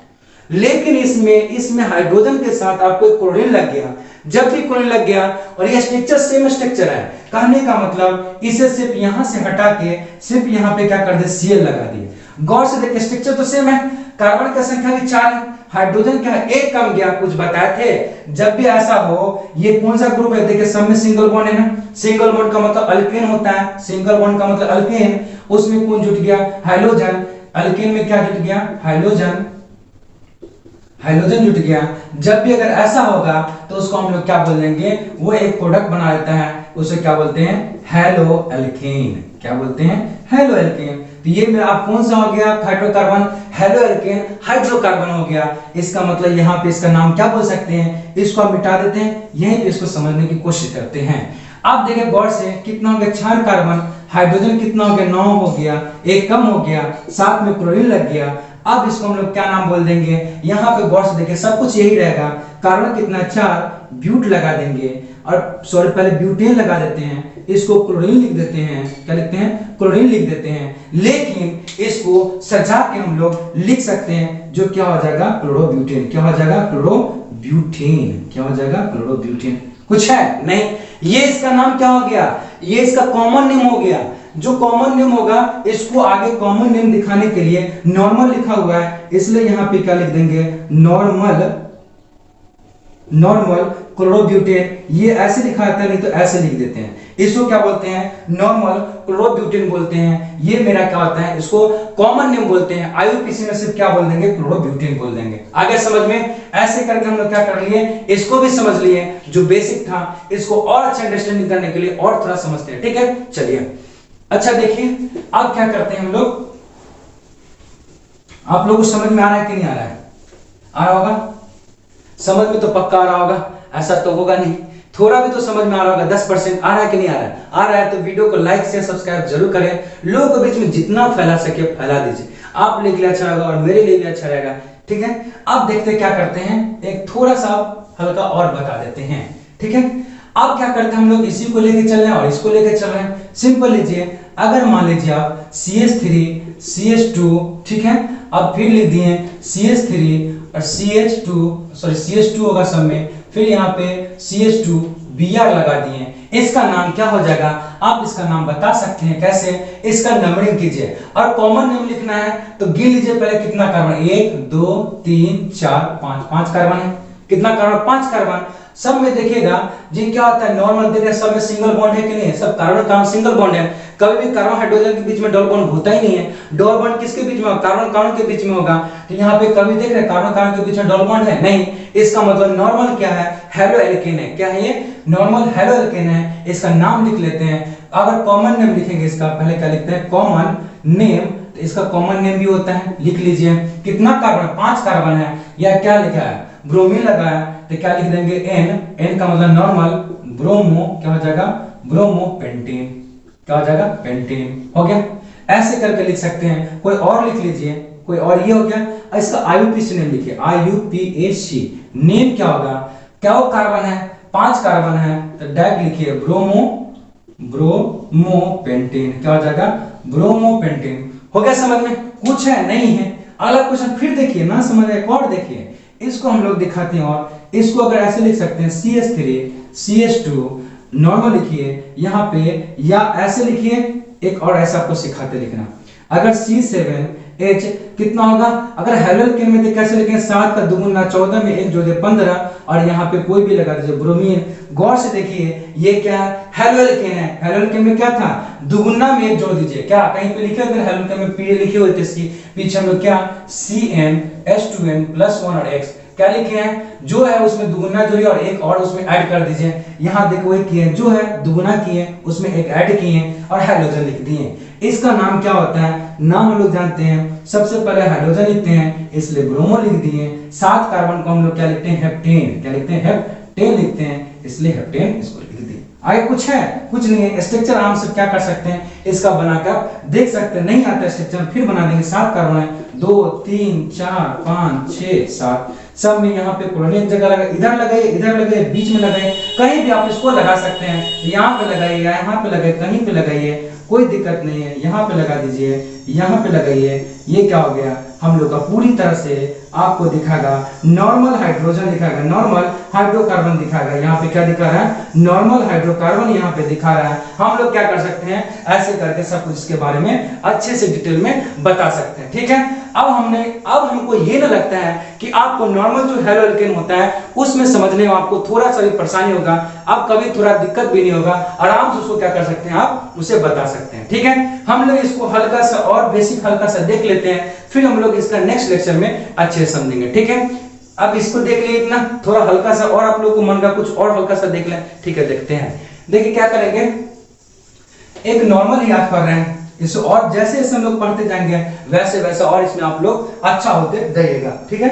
लेकिन इसमें हाइड्रोजन के साथ आपको एक क्लोरीन लग गया। जब भी क्लोरीन लग गया और ये स्ट्रक्चर सेम स्ट्रक्चर है, कहने का मतलब इसे सिर्फ यहां से हटा के सिर्फ यहाँ पे क्या कर दे, Cl लगा दिए। गौर से देखिए, स्ट्रक्चर तो सेम है, कार्बन की संख्या भी 4 है, हाइड्रोजन क्या है, 1 कम गया, कुछ बताए थे। जब भी ऐसा हो, ये कौन सा ग्रुप है, देखिए सब में सिंगल बॉन्ड है ना, सिंगल बॉन्ड का मतलब अल्केन होता है, सिंगल बॉन्ड का मतलब अल्केन, उसमें कौन जुट गया, हाइड्रोजन, अल्केन में क्या जुट गया, हाइड्रोजन, हाइड्रोजन जुट गया। जब भी अगर ऐसा होगा तो उसको हम लोग क्या बोल देंगे, वो एक प्रोडक्ट बना देता है, उसे क्या बोलते हैं, हेलो एल्केन। क्या बोलते हैं, हेलो एल्केन। तो ये मेरा आप कौन सा हो गया, हाइड्रोकार्बन, हेलो एल्केन हाइड्रोकार्बन हो गया। इसका मतलब यहाँ पे इसका नाम क्या बोल सकते हैं, इसको आप मिटा देते हैं, यहीं पे इसको समझने की कोशिश करते हैं। अब देखिए गौर से, कितना हो गया, 4 कार्बन, हाइड्रोजन कितना हो गया, 9 हो गया, 1 कम हो गया, साथ में क्लोरीन लग गया। अब इसको हम लोग क्या नाम बोल देंगे, यहाँ पे गौर से देखिए सब कुछ यही रहेगा, कार्बन कितना 4, ब्यूट लगा देंगे, और सॉरी पहले ब्यूटेन लगा देते हैं, इसको क्लोरीन लिख देते हैं, क्या लिखते हैं, क्लोरीन लिख देते हैं। लेकिन इसको सजा के हम लोग लिख सकते हैं, जो क्या हो जाएगा, क्लोरोब्यूटेन। क्या हो जाएगा, क्लोरोब्यूटेन। क्या हो जाएगा, क्लोरोब्यूटेन। कुछ है नहीं, ये इसका नाम क्या हो गया, ये इसका कॉमन नेम हो गया। जो कॉमन नेम होगा, इसको आगे कॉमन नेम दिखाने के लिए नॉर्मल लिखा हुआ है, इसलिए यहाँ पे क्या लिख देंगे, नॉर्मल, नॉर्मल क्लोरोब्यूटेन। ये ऐसे लिखा जाता है, नहीं तो ऐसे लिख देते हैं, इसको क्या बोलते हैं, नॉर्मल क्लोरोब्यूटेन बोलते हैं। ये मेरा क्या होता है, इसको कॉमन नेम बोलते हैं। आईयूपीएसी में सिर्फ क्या बोल देंगे, क्लोरोब्यूटेन बोल देंगे। आगे समझ में, ऐसे करके हम लोग क्या कर लिए, इसको भी समझ लिए, जो बेसिक था, इसको और अच्छा अंडरस्टैंडिंग करने के लिए और थोड़ा समझते हैं, ठीक है। चलिए अच्छा देखिए, अब क्या करते हैं हम लोग, आप लोगों को समझ में आ रहा है कि नहीं आ रहा है, आ रहा होगा, समझ में तो पक्का आ रहा होगा, ऐसा तो होगा नहीं, थोड़ा भी तो समझ में आ रहा होगा, 10% आ रहा है कि नहीं आ रहा है, आ रहा है तो वीडियो को लाइक शेयर सब्सक्राइब जरूर करें, लोगों के बीच में जितना फैला सके फैला दीजिए, आप लिए अच्छा होगा और मेरे लिए भी अच्छा रहेगा, ठीक है। अब देखते हैं क्या करते हैं, एक थोड़ा सा हल्का और बता देते हैं, ठीक है। अब क्या करते हैं हम लोग, इसी को लेके चल रहे हैं और इसको लेके चल रहे हैं। सिंपल लीजिए, अगर मान लीजिए आप CH3 CH2, ठीक है, अब फिर लिख दिए CH3 और CH2 होगा सब में, फिर यहाँ पे CH2 Br लगा दिए, इसका नाम क्या हो जाएगा, आप इसका नाम बता सकते हैं कैसे, इसका नंबरिंग कीजिए और कॉमन नेम लिखना है तो गिन लीजिए पहले कितना कार्बन, 1 2 3 4 5 कार्बन है, कितना कार्बन, 5 कार्बन। सब में देखिएगा जी क्या होता है, नॉर्मल देखिए सब में सिंगल बॉन्ड है कि नहीं है, सब कार्बन कार्बन सिंगल बॉन्ड है। कभी भी कार्बन हाइड्रोजन के बीच में डबल बॉन्ड होता ही नहीं है। डबल बॉन्ड किसके बीच में होगा, कार्बन कार्बन के बीच में होगा। तो यहाँ पे कभी देख रहे कार्बन कार्बन के बीच में डबल बॉन्ड है नहीं, इसका मतलब नॉर्मल क्या है, हेलो एल्केन है। क्या है ये, नॉर्मल हेलो एल्केन है। इसका नाम लिख लेते हैं। अगर कॉमन नेम लिखेंगे इसका, पहले क्या लिखते हैं, कॉमन नेम, तो इसका कॉमन नेम भी होता है, लिख लीजिए। कितना कार्बन, 5 कार्बन है। या क्या लिखा है, ब्रोमीन लगा है, तो क्या लिख देंगे, एन का मतलब नॉर्मल, ब्रोमो क्या हो जाएगा, ब्रोमो पेंटीन, क्या हो जाएगा, पेंटीन। हो गया, ऐसे करके लिख सकते हैं। कोई और लिख लीजिए, कोई और, ये हो गया। इसका आईयूपीएसी नेम लिखिए, आईयूपीएसी नेम क्या होगा, क्या वो कार्बन है, 5 कार्बन है, तो डैग लिखिए, ब्रोमो, ब्रोमो पेंटीन, क्या हो जाएगा, ब्रोमो पेंटीन। हो गया समझ में, कुछ है नहीं है। अगला क्वेश्चन फिर देखिए, ना समझ एक और देखिए, इसको हम लोग दिखाते हैं। और इसको अगर ऐसे लिख सकते हैं, CH3 CH2 नॉर्मल लिखिए यहाँ पे, या ऐसे लिखिए। एक और ऐसा आपको सिखाते लिखना, अगर C7H कितना होगा, अगर हेलो एल्केन में कैसे लिखेंगे, 7 का दुगुना 14 में 1 जोड़ दे 15, और यहाँ पे कोई भी लगा दीजिए, ब्रोमीन। गौर से देखिए ये क्या है, हेलो एल्केन है। हेलो एल्केन में क्या था, दुगुना में 1 जोड़ दीजिए। क्या कहीं पे लिखे होते, हेलो एल्केन में पी लिखे हुए थे, पीछे हम लोग क्या, CnH2n+1 और X क्या लिखे हैं, जो है उसमें दुगुना जोड़िए और एक और उसमें ऐड कर दीजिए। यहाँ देखो वही किए, जो है दुगुना किए, उसमें एक ऐड किए और हाइड्रोजन लिख दिए। इसका नाम क्या होता है, नाम हम लोग जानते हैं। सबसे पहले हाइड्रोजन लिखते हैं, इसलिए ब्रोमो लिख दिए। 7 कार्बन को हम लोग क्या लिखते हैं, हेप्टेन, क्या लिखते हैं, हेप्टेन लिखते हैं, इसलिए हेप्टेन इसको लिख दिए। आगे कुछ है, कुछ नहीं है। स्ट्रक्चर आराम से क्या कर सकते हैं, इसका बनाकर देख सकते हैं। नहीं आता स्ट्रक्चर फिर बना देंगे। 7 कार्बन है, 2 3 4 5 6 7, सब में यहाँ पे क्लोरीन जगह लगाए, इधर लगाइए, बीच में लगाइए, कहीं भी आप इसको लगा सकते हैं। यहाँ पे लगाइए, यहाँ पे लगाइए, कहीं पे लगाइए, कोई दिक्कत नहीं है। यहाँ पे लगा दीजिए, यहाँ पे लगाइए। ये क्या हो गया, हम लोग का पूरी तरह से आपको दिखाएगा नॉर्मल हाइड्रोजन दिखाएगा, नॉर्मल हाइड्रोकार्बन दिखाएगा। यहाँ पे क्या दिखा रहा है, नॉर्मल हाइड्रोकार्बन यहाँ पे दिखा रहा है। हम लोग क्या कर सकते हैं, ऐसे करके सब कुछ इसके बारे में अच्छे से डिटेल में बता सकते हैं। ठीक है, अब हमको ये ना लगता है कि आपको नॉर्मल जो हेलो एल्केन होता है उसमें समझने में आपको थोड़ा सा भी परेशानी होगा। अब कभी थोड़ा दिक्कत भी नहीं होगा, आराम से उसको क्या कर सकते हैं, आप उसे बता सकते हैं। ठीक है, हम लोग इसको हल्का सा और बेसिक हल्का सा देख लेते हैं, फिर हम लोग इसका नेक्स्ट लेक्चर में अच्छे से समझेंगे। ठीक है, अब इसको देख लिए इतना, थोड़ा हल्का सा और आप लोगों को मन का कुछ और हल्का सा देख लें। ठीक है, देखते हैं। देखिए क्या करेंगे, एक नॉर्मल ही याद कर रहे हैं इसको, और जैसे जैसे हम लोग पढ़ते जाएंगे वैसे वैसे और इसमें आप लोग अच्छा होते जाइएगा। ठीक है,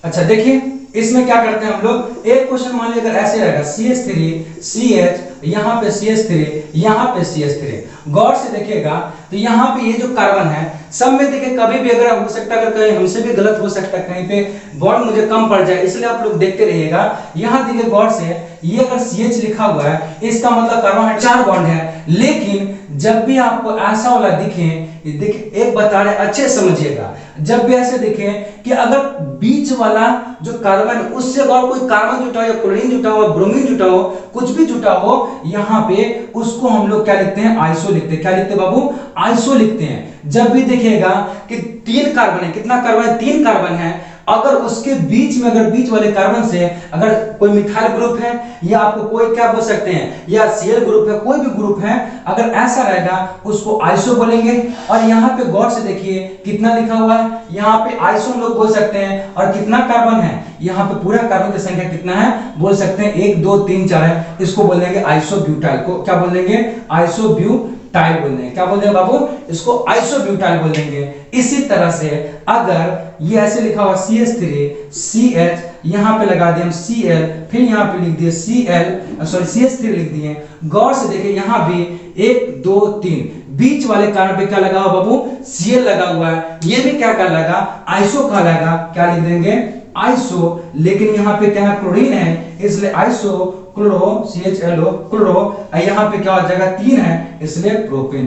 अच्छा देखिए इसमें क्या करते हैं हम लोग, एक क्वेश्चन मान लीजिए अगर ऐसे रहेगा, CH3 CH, यहाँ पे CH3, यहाँ पे CH3। गौर से देखिएगा तो यहाँ पे ये जो कार्बन है सब में देखिए, कभी भी अगर हो सकता है, अगर कहीं हमसे भी गलत हो सकता है, कहीं पे बॉन्ड मुझे कम पड़ जाए, इसलिए आप लोग देखते रहिएगा। यहाँ देखिए गौर से, ये अगर CH लिखा हुआ है इसका मतलब कार्बन 4 बॉन्ड है। लेकिन जब भी आपको ऐसा वाला दिखे, देखिए एक बता रहे अच्छे समझिएगा, जब भी ऐसे दिखे कि अगर बीच वाला जो कार्बन उससे अगर कोई कार्बन जुटा हो या क्लोरीन जुटा हो, ब्रोमीन जुटा हो, कुछ भी जुटा हो, यहाँ पे उसको हम लोग क्या लिखते हैं, आइसो लिखते हैं। क्या लिखते हैं बाबू, आइसो लिखते हैं। जब भी देखिएगा कि 3 कार्बन है, कितना कार्बन है, 3 कार्बन है, अगर उसके बीच में, अगर बीच वाले कार्बन से अगर कोई मिथाइल ग्रुप है, या आपको कोई क्या बोल सकते हैं, या Cl ग्रुप है, कोई भी ग्रुप है, अगर ऐसा रहेगा उसको आइसो बोलेंगे। और यहाँ पे गौर से देखिए कितना लिखा हुआ है, यहाँ पे आइसो हम लोग बोल सकते हैं। और कितना कार्बन है, यहाँ पे पूरा कार्बन की संख्या कितना है बोल सकते हैं, 1 2 3 4 है, इसको बोलेंगे आइसोब्यूटाइल। को क्या बोल देंगे, आइसोब्यूटाइल बोल देंगे। क्या बोल देंगे बाबू, इसको आइसोब्यूटाइल बोल देंगे। इसी तरह से अगर ये ऐसे लिखा हुआ CH3 CH, यहाँ पे लगा दिए हम Cl, फिर यहाँ पे लिख दिए CH3 लिख दिए। गौर से देखिए यहाँ भी 1 2 3 बीच वाले कार्बन पे क्या लगा हुआ बाबू, Cl लगा हुआ है। ये भी क्या कर लगा, आइसो का लगा, क्या लिख देंगे, आइसो। लेकिन यहाँ पे क्या है, क्लोरीन है, इसलिए आइसो क्लोरो, CHLO क्लोरो। यहाँ पे क्या हो जाएगा, 3 है, इसलिए प्रोपेन।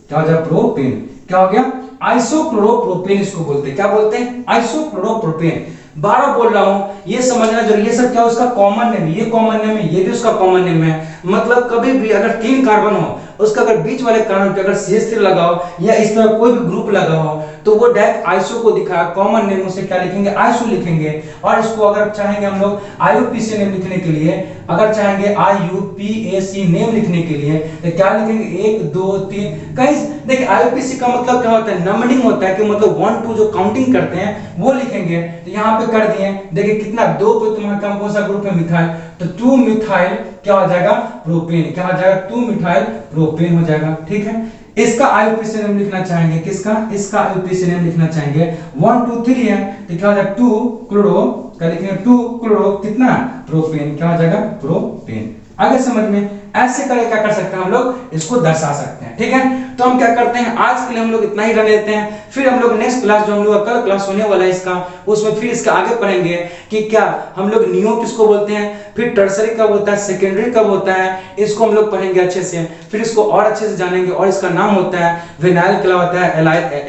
क्या हो जाएगा, प्रोपेन। क्या हो गया, आइसोक्लोरोप्रोपेन इसको बोलते हैं। क्या बोलते हैं, आइसोक्लोरोप्रोपेन। 12 बोल रहा हूं, ये समझना जरूरी। ये सब क्या उसका कॉमन नेम, ये कॉमन नेम है, ये भी उसका कॉमन नेम है। मतलब कभी भी अगर 3 कार्बन हो उसका अगर बीच वाले कार्बन पे अगर CH3 लगाओ या इस तरह कोई भी ग्रुप लगाओ तो वो डायरेक्ट आइसो को दिखा, कॉमन नेम उसे क्या लिखेंगे, आइसो लिखेंगे। और इसको अगर चाहेंगे हम लोग IUPAC नेम लिखने के लिए, अगर चाहेंगे IUPAC नेम लिखने के लिए तो क्या लिखेंगे, 1 2 3 कहीं। देखिए IUPAC का मतलब क्या होता है, नंबरिंग होता है कि मतलब 1 2 जो काउंटिंग करते हैं वो लिखेंगे। तो यहाँ पे कर दिए, देखिए कितना 2 पे तुम्हारा कौन सा ग्रुप है, मिथाइल, तो 2 मिथाइल क्या हो जाएगा, प्रोपेन, क्या हो जाएगा, 2 मिथाइल प्रोपेन हो जाएगा। ठीक है, इसका IUPAC नेम लिखना चाहेंगे, किसका, इसका IUPAC नेम लिखना चाहेंगे, 1 2 3 है तो क्या हो जाएगा 2 क्लोरो, क्या लिखेंगे 2 क्लोरो कितना, प्रोपेन, क्या हो जाएगा, प्रोपेन। आगे समझ में, ऐसे करके क्या कर सकते हैं हम लोग, इसको दर्शा सकते हैं। ठीक है, तो हम क्या करते हैं, आज के लिए हम लोग इतना ही रह लेते हैं। फिर हम लोग नेक्स्ट क्लास जो हम लोग कल क्लास होने वाला है इसका, उसमें फिर इसका आगे पढ़ेंगे कि क्या हम लोग नियो किसको बोलते हैं, फिर टर्सरी कब होता है, सेकेंडरी कब होता है, इसको हम लोग पढ़ेंगे अच्छे से। फिर इसको और अच्छे से जानेंगे और इसका नाम होता है विनाइल क्या होता है,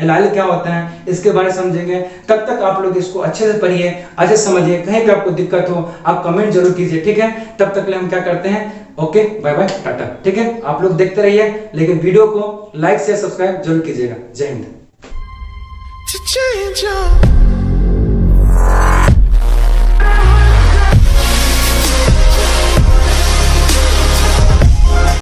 एलाइल क्या होता है, इसके बारे में समझेंगे। तब तक आप लोग इसको अच्छे से पढ़िए, अच्छे से समझिए। कहीं पे आपको दिक्कत हो आप कमेंट जरूर कीजिए। ठीक है, तब तक के लिए हम क्या करते हैं, ओके बाय बाय टाटा। ठीक है, आप लोग देखते रहिए, लेकिन वीडियो को लाइक शेयर सब्सक्राइब जरूर कीजिएगा। जय हिंद।